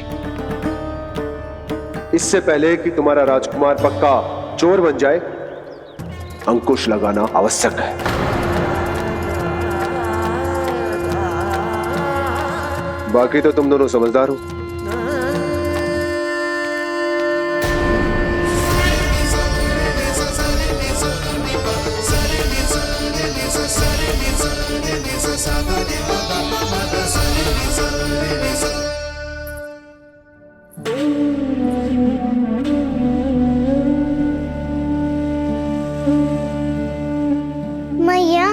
E: इससे पहले कि तुम्हारा राजकुमार पक्का चोर बन जाए, अंकुश लगाना आवश्यक है। बाकी तो तुम दोनों समझदार हो।
B: मैया,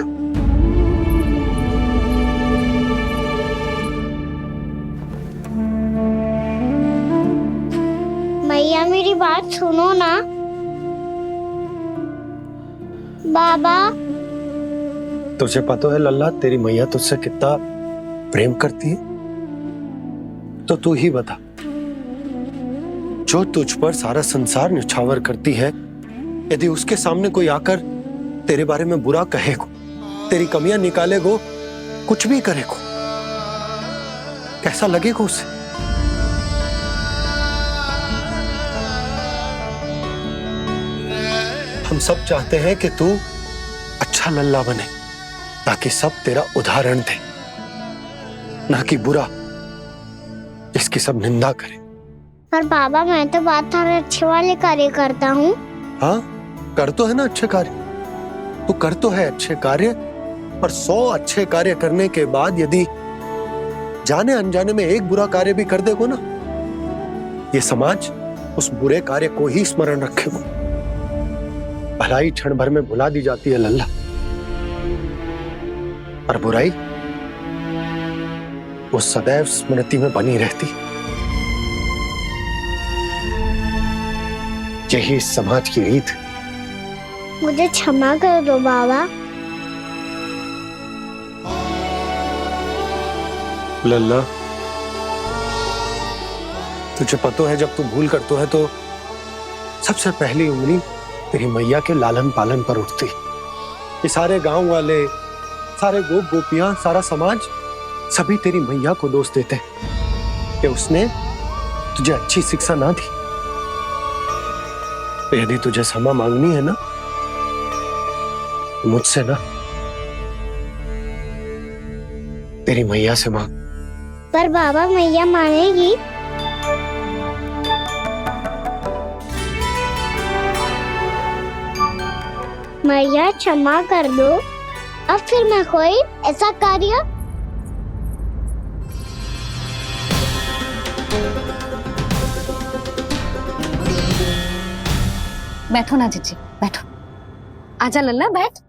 B: मैया मेरी बात सुनो ना। बाबा,
D: तुझे पता है लल्ला, तेरी मैया तुझसे कितना प्रेम करती है, तो तू ही बता, जो तुझ पर सारा संसार न्यौछावर करती है, यदि उसके सामने कोई आकर तेरे बारे में बुरा कहेगो, तेरी कमियां निकालेगो, कुछ भी करेगो, कैसा लगेगा उसे? हम सब चाहते हैं कि तू अच्छा लल्ला बने, ताकि सब तेरा उदाहरण दे, ना कि बुरा जिसकी सब निंदा करे।
B: पर बाबा, मैं तो बात हर अच्छे वाले कार्य करता हूँ।
D: हाँ, कर तो है ना अच्छे कार्य, तू कर तो है अच्छे कार्य, पर 100 अच्छे कार्य करने के बाद यदि जाने अनजाने में एक बुरा कार्य भी कर देगो ना, ये समाज उस बुरे कार्य को ही स्मरण रखेगो। भलाई क्षण भर में भुला दी जाती है लल्ला, और बुराई वो सदैव स्मृति में बनी रहती। यही इस समाज की रीत।
B: मुझे क्षमा कर दो बाबा।
D: लल्ला, तुझे पता है जब तू भूल करतो है तो सबसे पहली उंगली तेरी मैया के लालन पालन पर उठती। ये सारे गांव वाले, सारे गोप गोपियां, सारा समाज सभी तेरी मैया को दोष देते हैं कि उसने तुझे अच्छी शिक्षा ना दी। तो यदि तुझे क्षमा मांगनी है ना, मुझसे ना, तेरी मैया से मांग।
B: पर बाबा, मैया मानेगी? मैया क्षमा कर दो, अब फिर मैं कोई ऐसा कार्य।
J: बैठो ना जीजी, बैठो। आजा लल्ला, बैठ।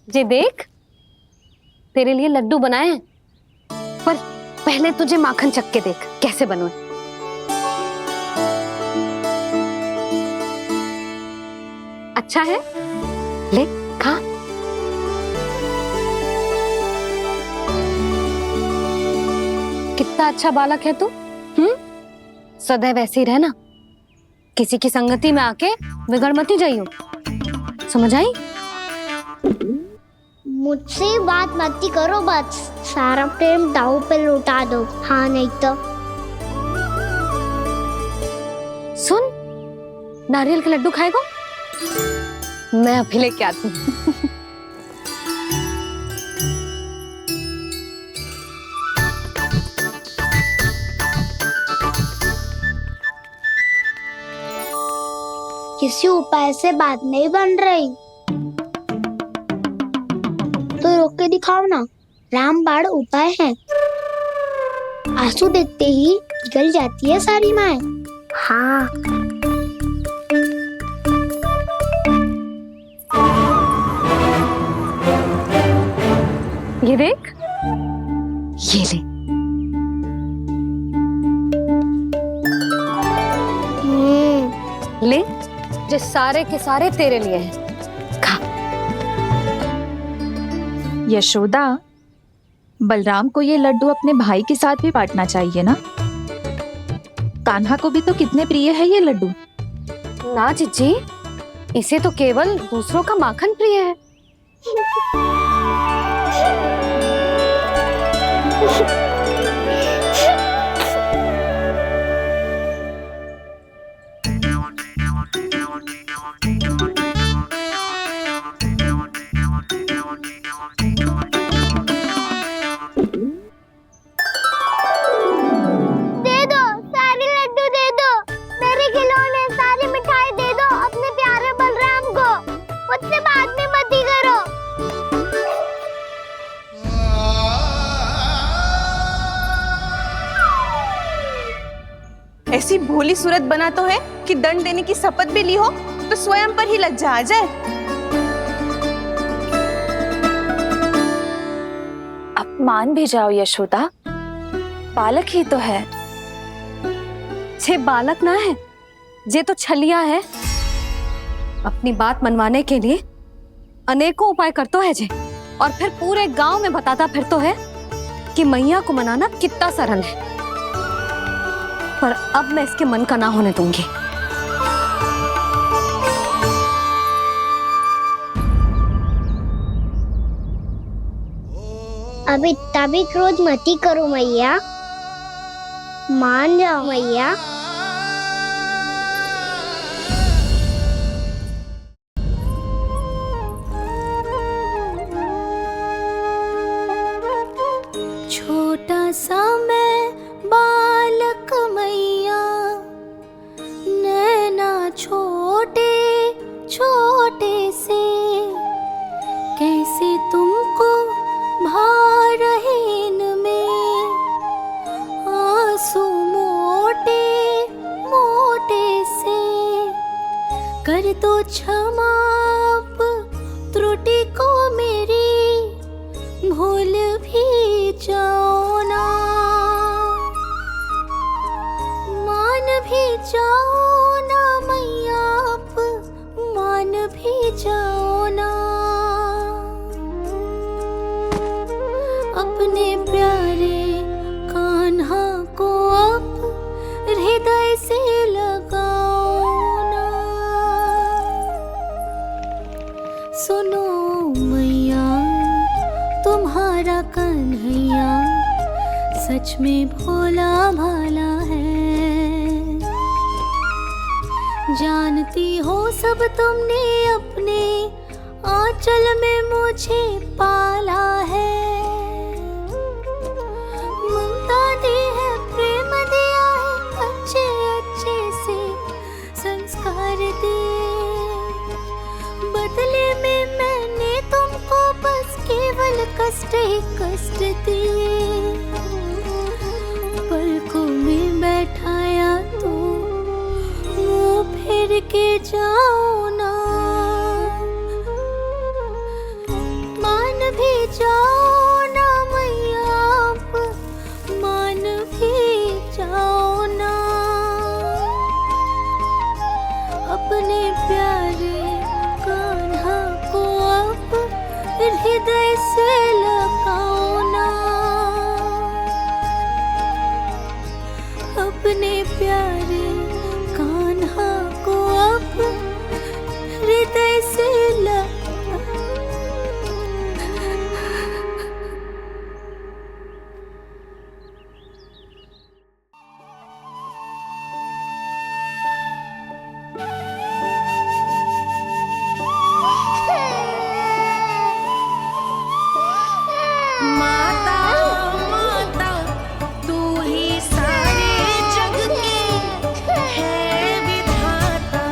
J: जे देख, तेरे लिए लड्डू बनाए हैं, पर पहले तुझे माखन चख के देख कैसे बने। अच्छा है, ले खा। कितना अच्छा बालक है तू। सदैव ऐसे ही रहना, किसी की संगति में आके बिगड़ मत जाइयो, समझ आई?
B: मुझसे बात मत करो, बस सारा प्रेम दाव पे लौटा दो। हाँ, नहीं तो
J: सुन, नारियल के लड्डू खाएगा? मैं अभी लेके आती हूँ।
B: किसी उपाय से बात नहीं बन रही तो रोक के दिखाओ ना। रामबाण उपाय है, आंसू देखते ही गल जाती है सारी माए। हाँ,
J: ये देख, ये ले। ले जो सारे के सारे तेरे लिए हैं। खा।
N: यशोदा, बलराम को ये लड्डू अपने भाई के साथ भी बांटना चाहिए ना। कान्हा को भी तो कितने प्रिय है ये लड्डू।
J: ना जीजी, इसे तो केवल दूसरों का माखन प्रिय है।
B: दे दो, सारे लड्डू दे दो, मेरे खिलौने, सारी मिठाई दे दो अपने प्यारे बलराम को। मुझसे बाद में मत ही करो।
H: ऐसी भोली सूरत बना तो है कि दंड देने की शपथ भी ली हो तो स्वयं पर ही लज्जा आ जाए।
N: अब मान भी जाओ यशोदा, बालक ही तो है।
J: छे बालक ना है, जे तो छलिया है। अपनी बात मनवाने के लिए अनेकों उपाय करतो है जे, और फिर पूरे गांव में बताता फिरतो है कि मैया को मनाना कितना सरल है। पर अब मैं इसके मन का ना होने दूंगी।
B: अब इतना भी क्रोध मत ही करो मैया, मान जाओ मैया।
G: छोटा सा मैं बालक मैया, नैना छोटे छोटे से, कैसे तुमको भा रहे इनमें आंसू मोटे मोटे से। कर दो क्षमा त्रुटि को मेरी, भूल भी जाओ ना, मान भी जाओ ना मैया, आप मान भी जाओ ना। अपने प्यारे कान्हा को अब हृदय से लगाओ ना। सुनो मैया, तुम्हारा कन्हैया सच में भोला भाला है। जानती हो सब तुमने अपने आंचल में मुझे पाला है। ममता दी है, प्रेम दिया है, अच्छे अच्छे से संस्कार दिए। बदले में मैंने तुमको बस केवल कष्ट ही कष्ट दिए। पलकों में बैठाया तो मुंह फेर के जाओ ना, मान भी जाओ ना मैया, आप मान भी जाओ ना। अपने प्यारे कान्हा को अब हृदय से लगाओ ना। अपने प्यारे कान्हा को अब हृदय से माता माता तू ही सारे जग की है विधाता।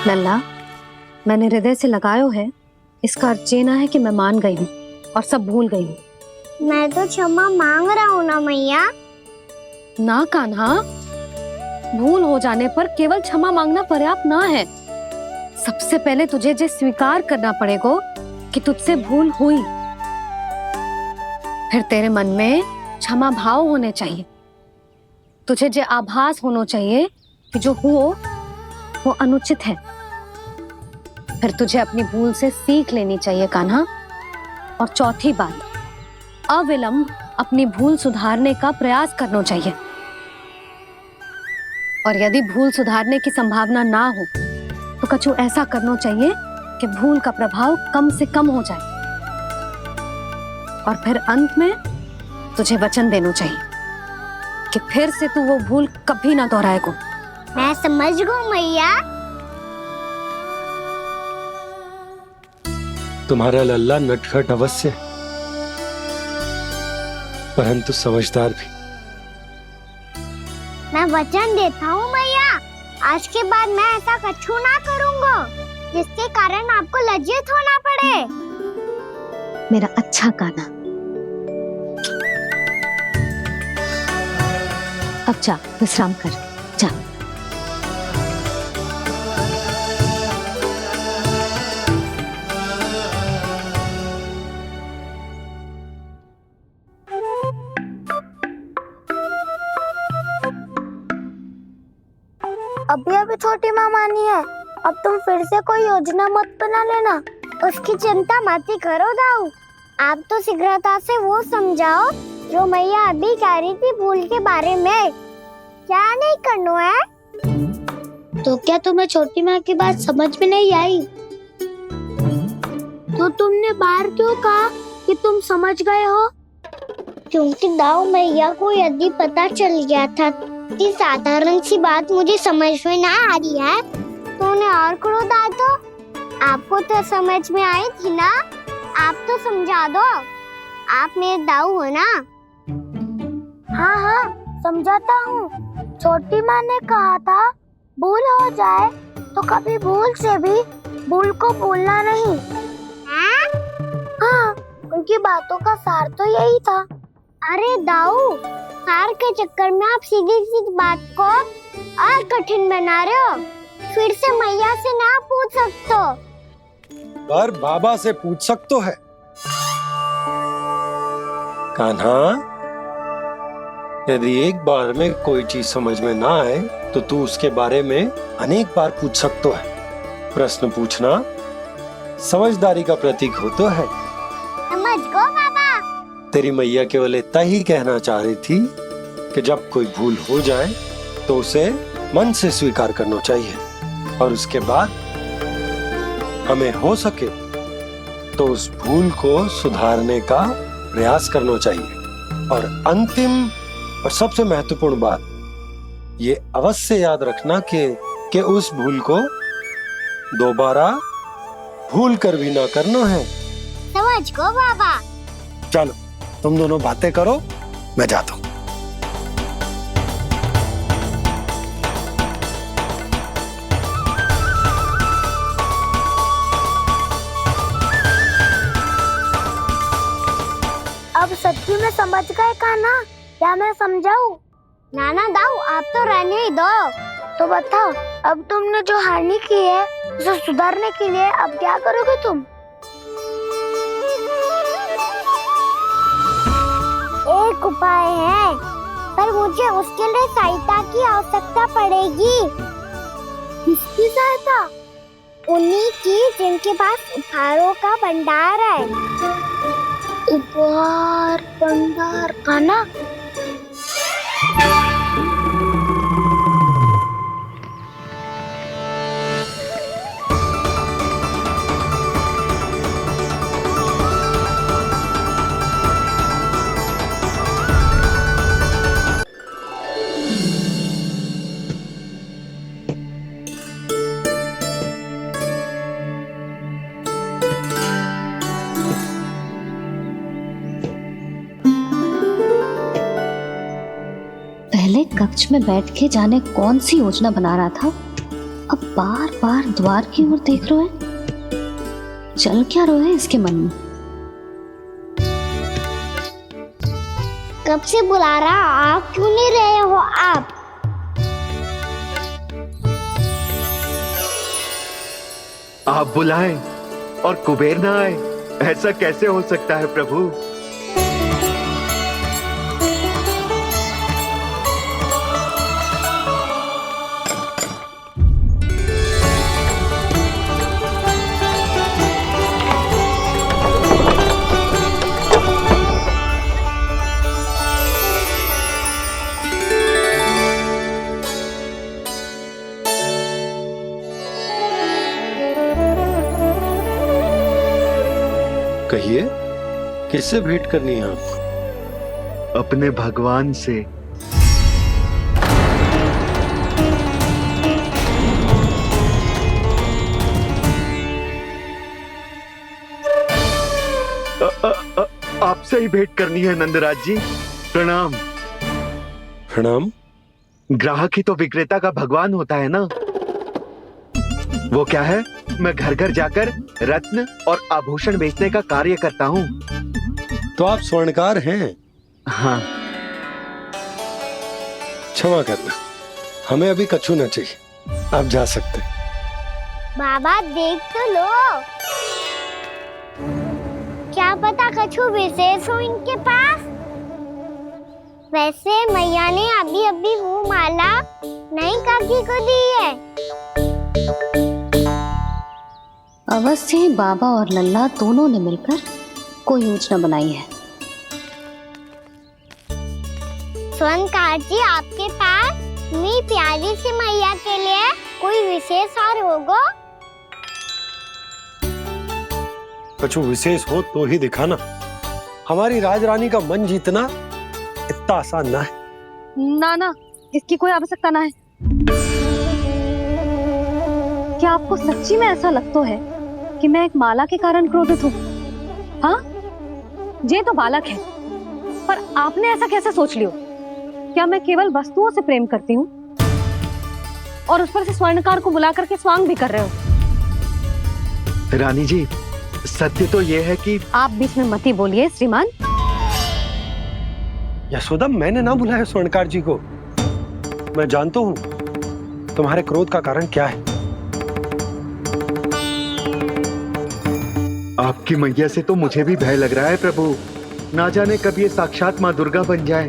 J: लल्ला, मैंने हृदय से लगायो है, इसका अर्थ ये ना है कि मैं मान गई हूँ और सब भूल गई हूँ।
B: मैं तो क्षमा मांग रहा हूँ ना मैया।
J: ना कान्हा, भूल हो जाने पर केवल क्षमा मांगना पर्याप्त ना है। सबसे पहले तुझे जो स्वीकार करना पड़ेगा कि तुझसे भूल हुई, फिर तेरे मन में क्षमा भाव होने चाहिए। तुझे जो आभास होना चाहिए कि जो हुआ वो अनुचित है। फिर तुझे अपनी भूल से सीख लेनी चाहिए कान्हा। और चौथी बात, अविलंब अपनी भूल सुधारने का प्रयास करना चाहिए। और यदि भूल सुधारने की संभावना ना हो तो कछु ऐसा करना चाहिए कि भूल का प्रभाव कम से कम हो जाए। और फिर अंत में तुझे वचन देना चाहिए कि फिर से तू वो भूल कभी ना दोहराएगा।
B: मैं समझ गई मैया।
D: तुम्हारा लल्ला नटखट अवश्य है, परंतु समझदार भी।
B: मैं वचन देता हूँ मैया, आज के बाद मैं ऐसा कछु ना करूँगा जिसके कारण आपको लज्जित होना पड़े।
J: मेरा अच्छा कान्हा, अब जा विश्राम कर, जा।
B: अभी अभी छोटी माँ मानी है, अब तुम फिर से कोई योजना मत बना लेना। उसकी चिंता मत ही करो दाऊ। आप तो शीघ्रता से वो समझाओ जो मैया अभी कह रही थी भूल के बारे में। क्या नहीं करना है? तो क्या तुम्हें छोटी माँ की बात समझ में नहीं आई? तो तुमने बाहर क्यों कहा कि तुम समझ गए हो? क्योंकि दाऊ मैया को यदि पता चल गया था कि साधारण सी बात मुझे समझ में ना आ रही है तो उन्हें और क्रोध आया। तो आपको तो समझ में आई थी ना, आप तो समझा दो। आप मेरे दाऊ हो ना। हाँ हाँ समझाता हूँ। छोटी माँ ने कहा था भूल हो जाए तो कभी भूल से भी भूल को भूलना नहीं। हाँ, उनकी बातों का सार तो यही था। अरे दाऊ, सार के चक्कर में आप सीधी सीधी बात को और कठिन बना रहे हो। फिर से मैया से ना पूछ सकते हो,
D: पर बाबा से पूछ सकते है। कान्हा, यदि एक बार में कोई चीज समझ में ना आए तो तू उसके बारे में अनेक बार पूछ सकते है। प्रश्न पूछना समझदारी का प्रतीक होता है।
B: समझ गो बाबा।
D: तेरी मैया केवल इतना ही कहना चाह रही थी कि जब कोई भूल हो जाए तो उसे मन से स्वीकार करना चाहिए और उसके बाद हमें हो सके तो उस भूल को सुधारने का प्रयास करना चाहिए। और अंतिम और सबसे महत्वपूर्ण बात ये अवश्य याद रखना कि उस भूल को दोबारा भूल कर भी ना करना है।
B: समझ गो बाबा।
D: चलो तुम दोनों बातें करो, मैं जाता हूँ।
B: अब सच्ची में समझ गए कान्हा? क्या मैं समझाऊं? नाना दाऊ, आप तो रहने ही दो। तो बताओ, अब तुमने जो हानि की है उसे सुधारने के लिए अब क्या करोगे तुम? एक उपाय है, पर मुझे उसके लिए सहायता की आवश्यकता पड़ेगी। किसकी सहायता? उन्हीं की जिनके पास उपहारों का भंडार है। उपहार भंडार का ना?
J: पहले कक्ष में बैठ के जाने कौन सी योजना बना रहा था अब बार बार द्वार की ओर देख रहे हैं। चल क्या रहे हैं इसके मन में?
B: कब से बुला रहा, आप क्यों नहीं रहे हो आप?
O: आप बुलाएं और कुबेर ना आए, ऐसा कैसे हो सकता है प्रभु?
D: कहिए, किससे भेंट करनी है आपको?
O: अपने भगवान से। आपसे ही भेंट करनी है नंदराज जी। प्रणाम।
D: प्रणाम।
O: ग्राहक ही तो विक्रेता का भगवान होता है ना। वो क्या है, मैं घर घर जाकर रत्न और आभूषण बेचने का कार्य करता हूँ।
D: तो आप स्वर्णकार हैं?
O: हाँ।
D: क्षमा करना, हमें अभी कछु न चाहिए, आप जा सकते हैं।
B: बाबा देख तो लो, क्या पता कछु विशेष हो इनके पास। वैसे मैया ने अभी अभी वो माला नई काकी को दी है।
J: अवश्य ही बाबा और लल्ला दोनों ने मिलकर कोई योजना बनाई है।
B: स्वर्णकार जी, आपके पास मेरी प्यारी सी मैया के लिए कोई विशेष हार होगा?
D: कछु विशेष हो तो ही दिखाना। हमारी राजरानी का मन जीतना इतना आसान ना है।
J: ना, इसकी कोई आवश्यकता ना है। क्या आपको सच्ची में ऐसा लगता है कि मैं एक माला के कारण क्रोधित हूँ? हाँ, ये तो बालक है, पर आपने ऐसा कैसे सोच लियो? क्या मैं केवल वस्तुओं से प्रेम करती हूँ और उस पर से स्वर्णकार को बुला करके स्वांग भी कर रहे हो?
O: रानी जी, सत्य तो ये है कि
J: आप बीच में मत ही बोलिए श्रीमान।
D: यशोदा, मैंने ना बुलाया स्वर्णकार जी को। मैं जानता हूँ तुम्हारे क्रोध का कारण क्या है।
O: आपकी मैया से तो मुझे भी भय लग रहा है प्रभु। ना जाने कब ये साक्षात माँ दुर्गा बन जाए।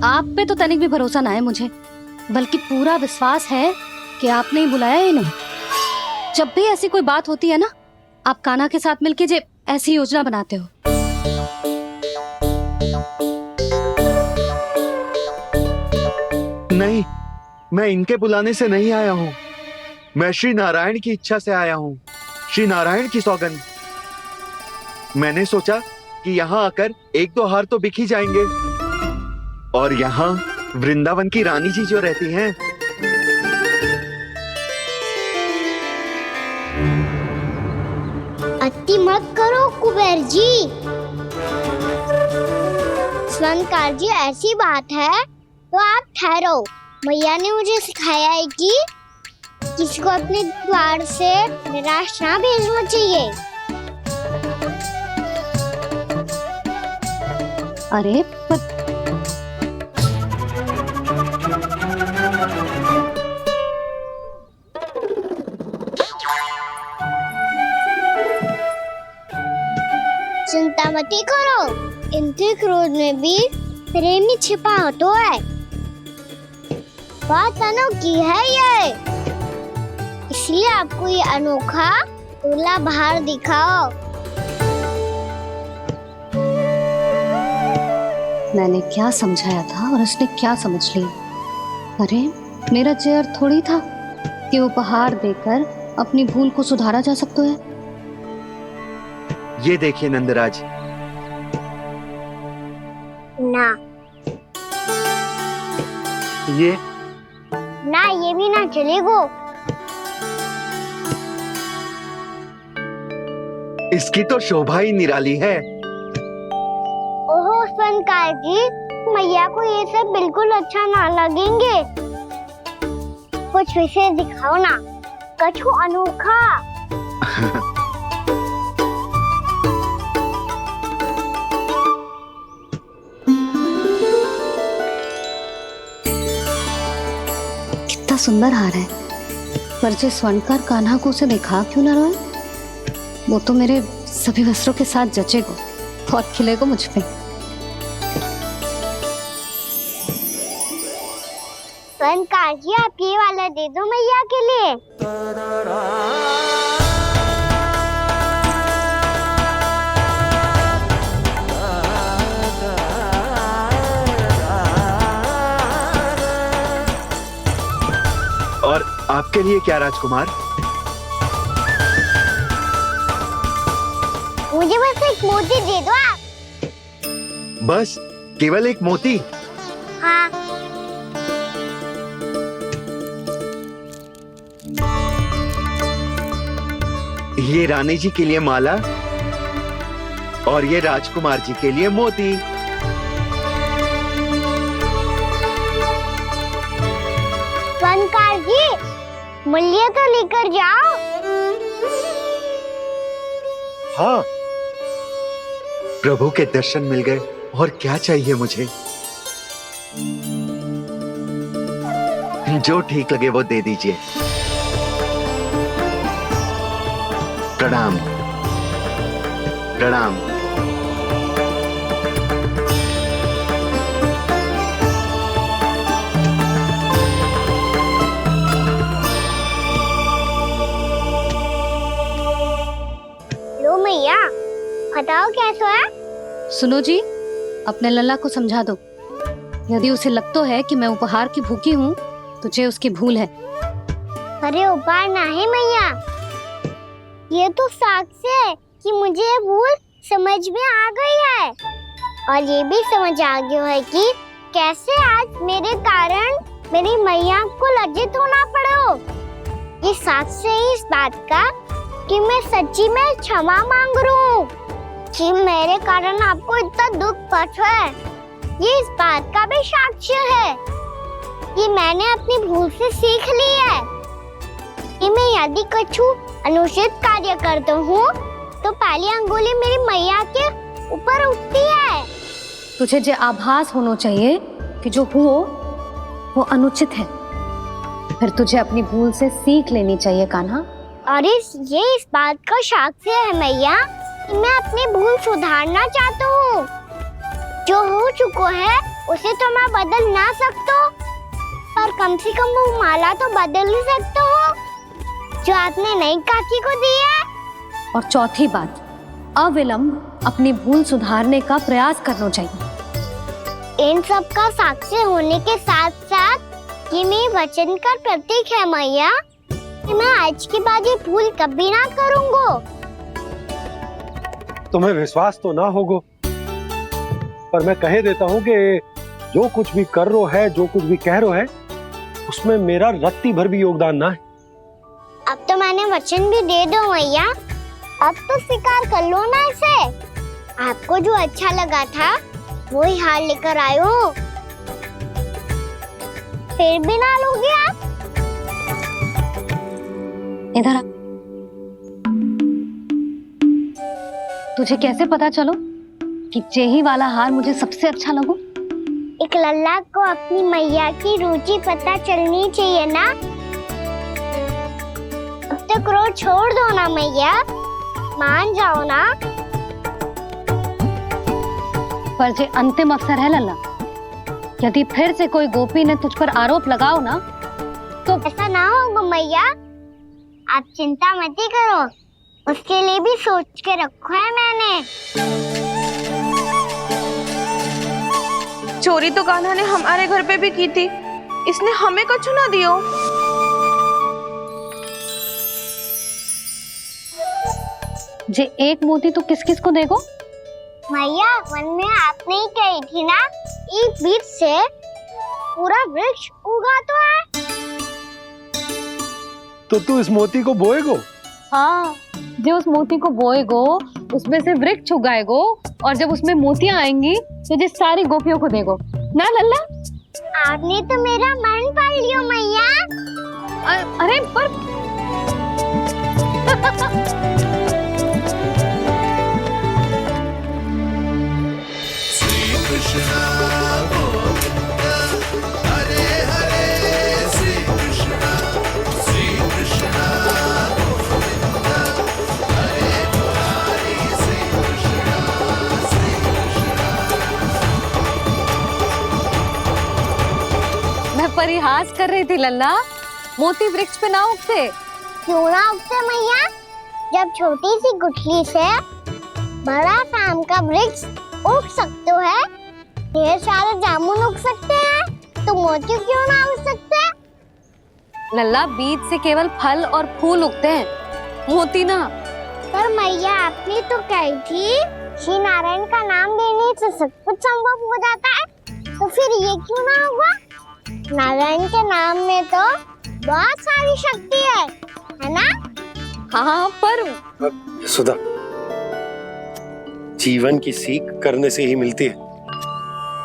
J: आप पे तो तनिक भी भरोसा ना है मुझे, बल्कि पूरा विश्वास है कि आपने ही बुलाया है इन्हें। जब भी ऐसी कोई बात होती है ना, आप कान्हा के साथ मिलके जे ऐसी योजना बनाते हो।
O: नहीं, मैं इनके बुलाने से नहीं आया हूँ। मैं श्री नारायण की इच्छा से आया हूँ। श्री नारायण की सौगंध। मैंने सोचा कि यहाँ आकर एक दो हार तो बिक ही जाएंगे। और यहाँ वृंदावन की रानी जी जो रहती हैं।
B: अति मत करो कुबेर जी। स्वर्णकार जी, ऐसी बात है तो आप ठहरो। मैया ने मुझे सिखाया है कि किसी को अपने द्वार से निराश ना भेजना चाहिए।
J: अरे पर
B: चिंता मत करो, इनके क्रोध में भी प्रेम ही छिपा होता है। बात अनोखी है ये, इसलिए आपको ये अनोखा दूल्हा बाहर दिखाओ।
J: मैंने क्या समझाया था और उसने क्या समझ लिया? अरे मेरा चेयर थोड़ी था कि उपहार देकर अपनी भूल को सुधारा जा सकता है।
O: ये देखिए नंदराज।
B: ना
O: ये
B: भी ना चलेगा।
O: इसकी तो शोभा ही निराली है।
B: ओहो स्वर्णकार जी, मैया को ये सब बिल्कुल अच्छा ना लगेंगे।
F: कुछ विशेष दिखाओ ना, कछु अनोखा।
J: कितना सुंदर हार है, पर जो स्वर्णकार कान्हा को उसे दिखा क्यों ना रोए? वो तो मेरे सभी वस्त्रों के साथ जचेगा और खिलेगा मुझ पे।
F: स्वर्णकार जी, आप ये वाला दे दो मैया के लिए।
O: और आपके लिए क्या राजकुमार?
F: मुझे बस एक मोती दे दो आप।
O: बस केवल एक मोती?
F: हाँ।
O: ये रानी जी के लिए माला और ये राजकुमार जी के लिए मोती।
F: स्वर्णकार जी, मूल्य तो लेकर जाओ।
O: हाँ, प्रभु के दर्शन मिल गए और क्या चाहिए मुझे? जो ठीक लगे वो दे दीजिए। प्रणाम प्रणाम।
F: लो मैया, बताओ कैसा है?
J: सुनो जी, अपने लल्ला को समझा दो। यदि उसे लगता है कि मैं उपहार की भूखी हूँ, तुझे उसकी भूल है।
F: अरे उपहार ना है मैया, ये तो साक्ष्य है कि मुझे ये भूल समझ में आ गई है, और ये भी समझ आ गया है कि कैसे आज मेरे कारण मेरी मैया को लज्जित होना पड़ो। ये साक्ष्य है इस बात का कि मैं सच्ची में क्षमा मांग रहा हूँ कि मेरे कारण आपको इतना दुख पहुंचा है। ये इस बात का भी साक्ष्य है कि मैंने अपनी भूल से सीख ली है कि मैं यदि कछु अनुचित कार्य करता हूँ तो पहली अंगुली मेरी मैया के ऊपर उठती है।
J: तुझे जो आभास होना चाहिए कि जो हुआ वो अनुचित है, फिर तुझे अपनी भूल से सीख लेनी चाहिए कान्हा।
F: और ये इस बात का साक्ष्य है मैया कि मैं अपनी भूल सुधारना चाहता हूँ। जो हो चुका है उसे तो मैं बदल ना सकता, पर कम से कम वो माला तो बदल ही सकता हूँ जो आपने नई काकी को दी है।
J: और चौथी बात, अविलंब अपनी भूल सुधारने का प्रयास करना चाहिए।
F: इन सब का साक्ष्य होने के साथ साथ ये मेरे वचन का प्रतीक है मैया कि मैं आज के बाद ये भूल कभी ना करूँगा।
D: तुम्हें विश्वास तो ना होगा, पर मैं कह देता हूँ कि जो कुछ भी कर रो है, जो कुछ भी कह रो है, उसमें मेरा रत्ती भर भी योगदान ना है।
F: अब तो मैंने वचन भी दे दो मैया, अब तो स्वीकार कर लो ना इसे। आपको जो अच्छा लगा था वही हार लेकर आयो, फिर भी ना लोगे आप?
J: इधर आ। तुझे कैसे पता चलो कि जेही वाला हार मुझे सबसे अच्छा लगो?
F: एक लल्ला को अपनी मैया की रुचि पता चलनी चाहिए ना। अब तक क्रोध छोड़ दो ना मैया, मान जाओ ना।
J: पर जे अंतिम अवसर है लल्ला, यदि फिर से कोई गोपी ने तुझ पर आरोप लगाओ ना तो
F: ऐसा ना होगा मैया, आप चिंता मत करो, उसके लिए भी सोच के रखो है मैंने।
H: चोरी तो कान्हा ने हमारे घर पे भी की थी, इसने हमें कछु ना दियो।
J: जे एक मोती तो किस किस को देगो?
F: मैया, मन में आपने ही कही थी ना, एक बीज से पूरा वृक्ष उगा तो है।
D: तो तू इस मोती को बोएगो?
J: हाँ, जो उस मोती को बोएगो उसमें से वृक्ष उगाएगो, और जब उसमें मोतियां आएंगी तो जिस सारी गोपियों को देगो ना लल्ला।
F: आपने तो मेरा मन पढ़ लियो मैया।
J: अरे पर मैं परिहास कर रही थी लल्ला, मोती वृक्ष पे ना उगते।
F: क्यों ना उगते मैया? जब छोटी सी गुठली से बड़ा आम का वृक्ष उग सकते है, ढेर सारे जामुन उग सकते हैं, तो मोती क्यों ना उग सकते?
J: लल्ला, बीज से केवल फल और फूल उगते हैं, मोती ना।
F: पर मैया आपने तो कही थी श्री नारायण का नाम लेने से सब कुछ संभव हो जाता है, तो फिर ये क्यों ना हुआ? नारायण के नाम में तो बहुत सारी शक्ति है ना?
J: हाँ, पर
D: यशोदा, जीवन की सीख करने से ही मिलती है।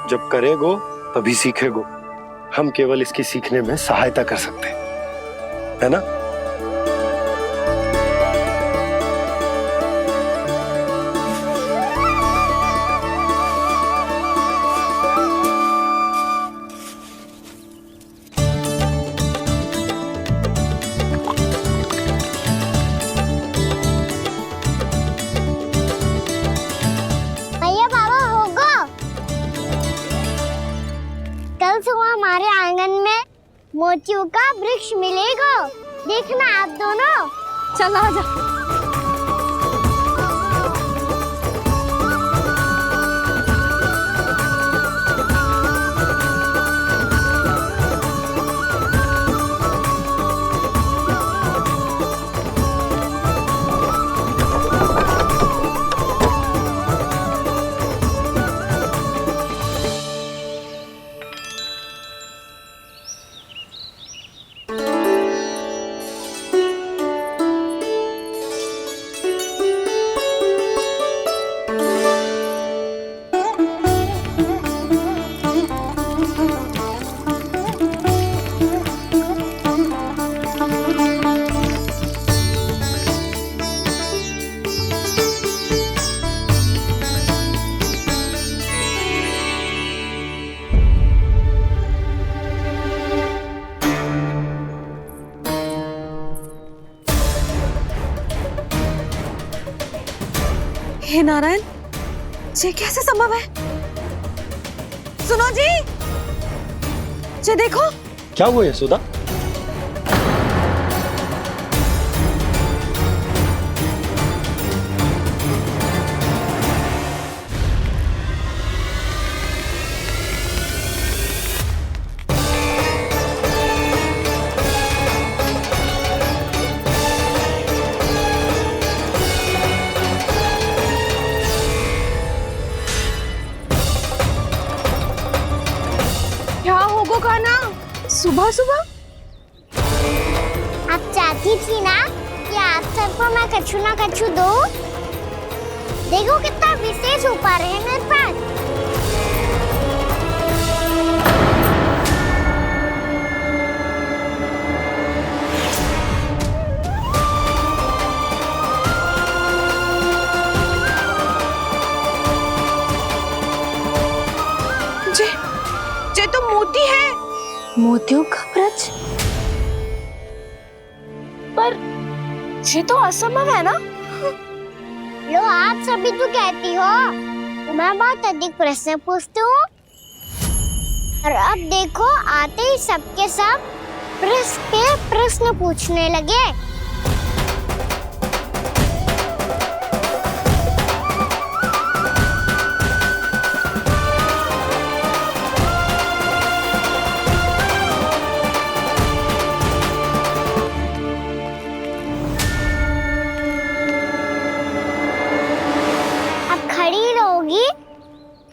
D: जब करेगो तभी सीखेगो। हम केवल इसकी सीखने में सहायता कर सकते हैं, है ना?
F: भैया बाबा होगो, कल सुबह हमारे आंगन में मोतियों का वृक्ष मिलेगा। देखना आप दोनों।
J: चल आ जा।
H: हे नारायण, ये कैसे संभव है? सुनो जी, ये देखो।
D: क्या हुआ यशोदा?
H: क्या होगा खाना सुबह सुबह?
F: आप चाहती थी ना कि आप सबको मैं कछु ना कछु दूं? देखो कितना विशेष उपहार है मेरे पास।
H: ये तो मोती है।
L: मोतियों का ब्रज?
H: पर ये तो असंभव है ना?
F: लो, आप सभी तो कहती हो तो मैं बहुत अधिक प्रश्न पूछती हूँ, और अब देखो आते ही सबके सब प्रश्न पे प्रश्न पूछने लगे।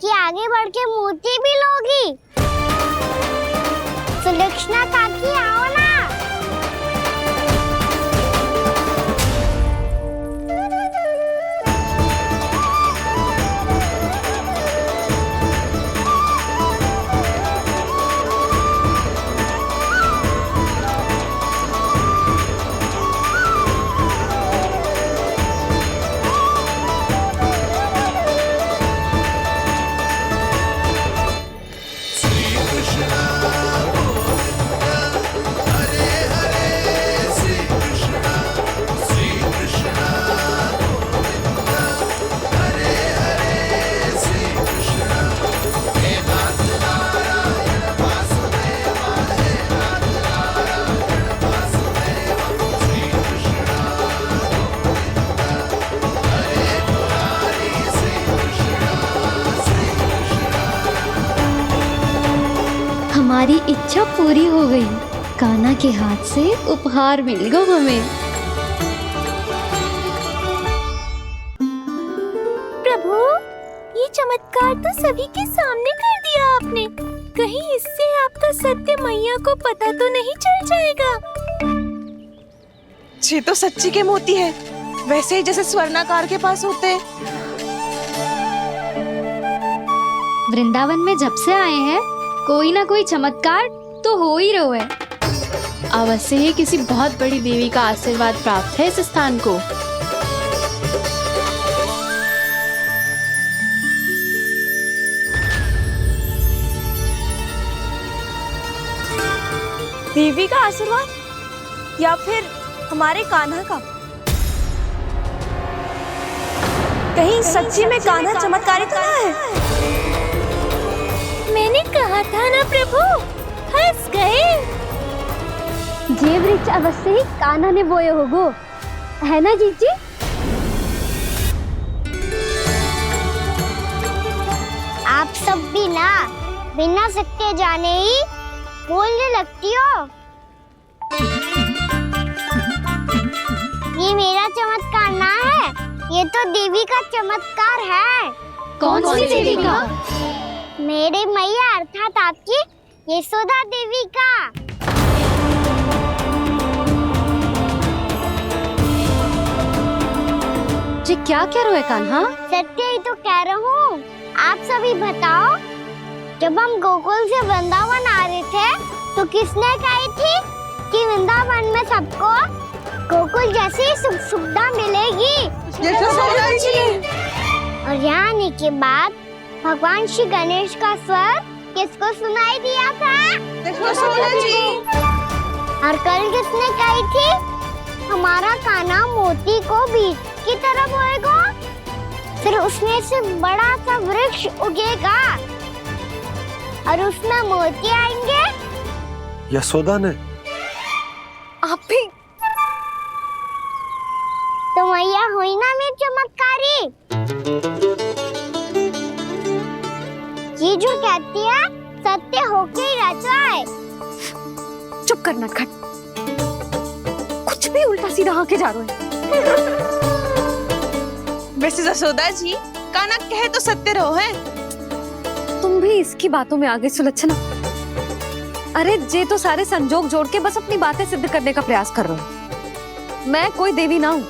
F: कि आगे बढ़ के मोती भी लोगी? सुलक्षणा काकी आओ ना।
K: हमारी इच्छा पूरी हो गई। कान्हा के हाथ से उपहार मिल गया हमें।
G: प्रभु, ये चमत्कार तो सभी के सामने कर दिया आपने। कहीं इससे आपका सत्य मैया को पता तो नहीं चल जाएगा?
H: ये तो सच्ची के मोती है, वैसे ही जैसे स्वर्णाकार के पास होते हैं।
K: वृंदावन में जब से आए हैं कोई ना कोई चमत्कार तो हो ही रहा है।
P: अवश्य ही किसी बहुत बड़ी देवी का आशीर्वाद प्राप्त है इस स्थान को।
H: देवी का आशीर्वाद या फिर हमारे कान्हा का? कहीं सच्ची में कान्हा चमत्कारी तो ना है?
G: मैंने कहा था ना प्रभु, हंस गए।
B: ये वृक्ष अवश्य ही कान्हा ने बोए होगो, है ना जीजी? आप सब भी ना बिना सत्य जाने ही बोलने लगती हो। ये मेरा चमत्कार ना है, ये तो देवी का चमत्कार है।
K: कौन सी देवी का?
B: मेरे मैया अर्थात आपकी यशोदा देवी का।
J: जी क्या कह रहे हो कान्हा?
B: सत्य ही तो कह रहा हूँ। आप सभी बताओ, जब हम गोकुल से वृंदावन आ रहे थे तो किसने कही थी कि वृंदावन में सबको गोकुल जैसी सुख सुविधा मिलेगी?
H: यशोदा जी।
B: और यहाँ आने के बाद भगवान श्री गणेश का स्वर किसको सुनाई दिया था?
H: यशोदा जी।
B: और कल किसने कही थी हमारा कान्हा मोती को बीज की तरह बोएगा, फिर उसमें से बड़ा सा वृक्ष उगेगा और उसमें मोती आएंगे?
D: यशोदा ने?
H: आप भी?
B: तो मैया हुई ना मेरी चमत्कारी। ये जो कहती है सत्य होके ही रहता है।
J: चुप करना खट, कुछ भी उल्टा सीधा आके जा रहे हैं।
H: वैसे यशोदा जी, कान्हा कहे तो सत्य रहो है।
J: तुम भी इसकी बातों में आगे सुलझना। अरे जे तो सारे संजोग जोड़ के बस अपनी बातें सिद्ध करने का प्रयास कर रहे हो। मैं कोई देवी ना हूँ,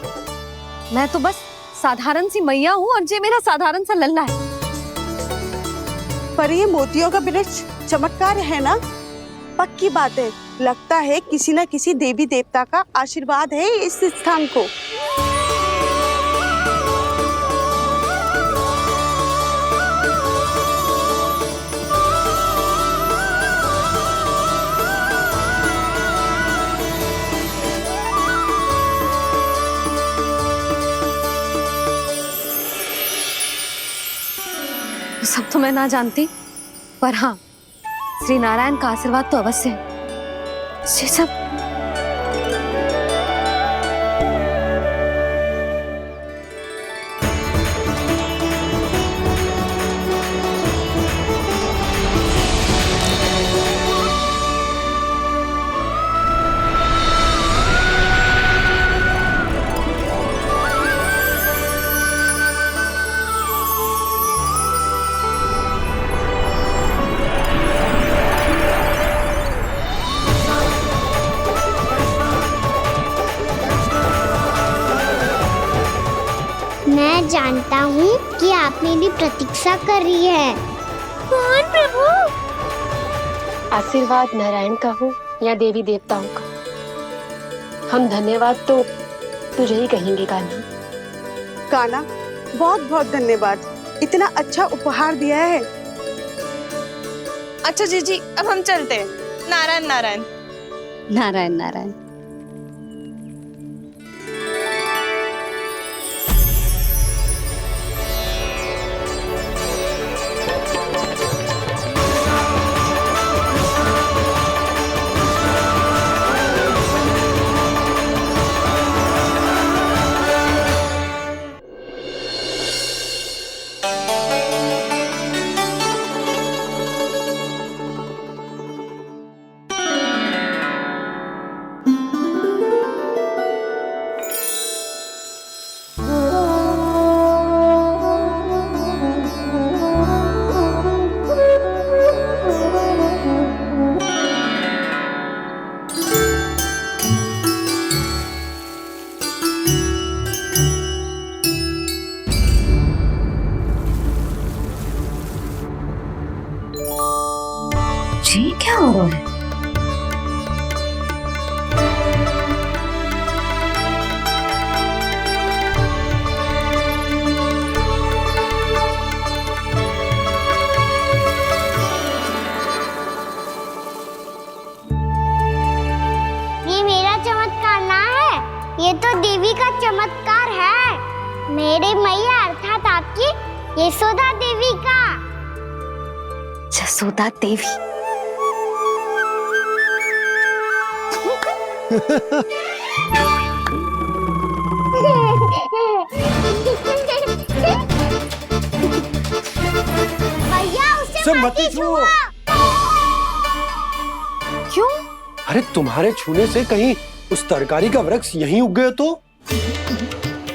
J: मैं तो बस साधारण सी मैया हूँ और जे मेरा साधारण सा लल्ला है।
C: पर ये मोतियों का वृक्ष चमत्कार है ना? पक्की बात है, लगता है किसी न किसी देवी देवता का आशीर्वाद है इस स्थान को।
J: सब तो मैं ना जानती, पर हाँ, श्री नारायण का आशीर्वाद तो अवश्य है। ये सब
B: मैं जानता हूँ कि आप मेरी प्रतीक्षा कर रही है।
G: कौन प्रभु?
K: आशीर्वाद नारायण का हो या देवी देवताओं का, हम धन्यवाद तो तुझे ही कहेंगे कान्हा।
C: कान्हा, बहुत बहुत धन्यवाद, इतना अच्छा उपहार दिया है।
H: अच्छा जीजी, अब हम चलते हैं। नारायण नारायण।
J: नारायण नारायण।
F: ये तो देवी का चमत्कार है, मेरे मैया अर्थात आपकी यशोदा देवी का।
K: जसोदा देवी।
F: भैया उसे मत छुओ।
D: क्यों? अरे तुम्हारे छूने से कहीं उस तरकारी का वृक्ष यहीं उग गए तो?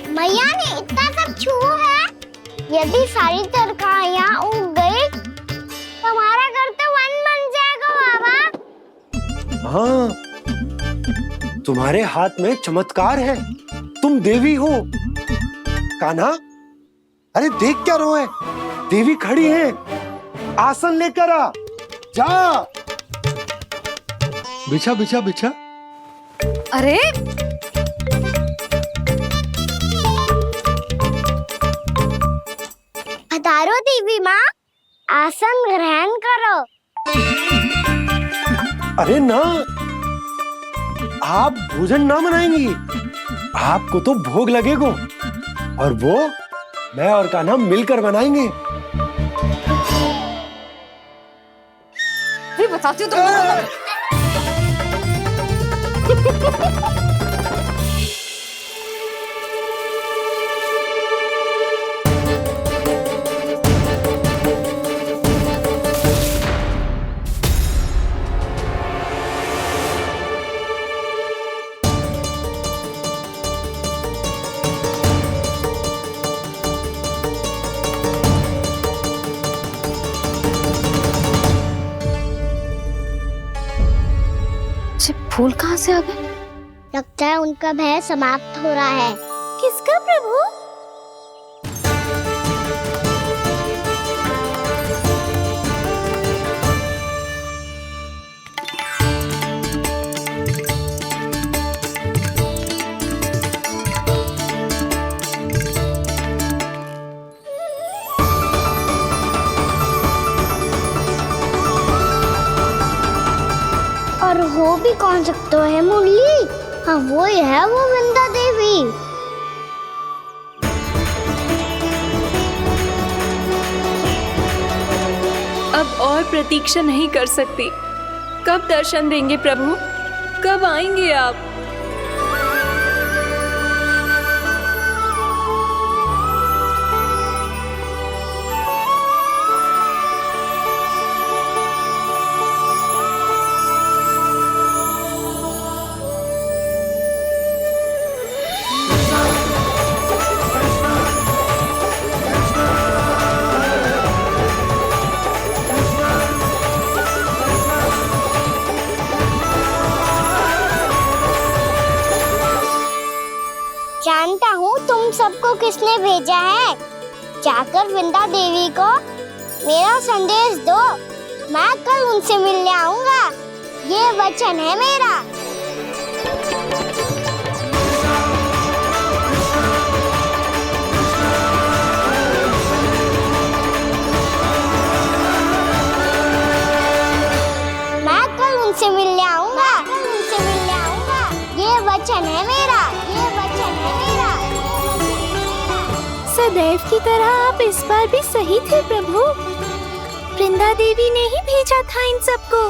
F: मैया ने इतना सब छुआ है, यदि सारी तरकारियां उग गई तो हमारा घर तो वन बन जाएगा बाबा।
D: हाँ, तुम्हारे हाथ में चमत्कार है, तुम देवी हो। कान्हा, अरे देख क्या रो है, देवी खड़ी है, आसन लेकर आ, जा। बिछा बिछा बिछा।
K: अरे
F: पधारो देवी माँ, आसन ग्रहण करो।
D: अरे ना, आप भोजन ना मनाएंगी, आपको तो भोग लगेगा और वो मैं और कान्हा मिलकर बनाएंगे।
K: बताती हूँ तुमको। फूल कहाँ से आ गए?
F: लगता है उनका भय समाप्त हो रहा है।
G: किसका प्रभु?
F: और हो भी कौन सकता है मुरली? हाँ वो ही है, वो वृंदा देवी।
L: अब और प्रतीक्षा नहीं कर सकती। कब दर्शन देंगे प्रभु? कब आएंगे आप?
F: जानता हूँ तुम सबको किसने भेजा है। जाकर वृंदा देवी को मेरा संदेश दो, मैं कल उनसे मिलने आऊंगा, ये वचन है मेरा। मैं कल उनसे मिलने आऊंगा, ये वचन है मेरा, ये वचन है मेरा।
G: सदैव की तरह आप इस बार भी सही थे प्रभु। वृंदा देवी ने ही भेजा था इन सबको।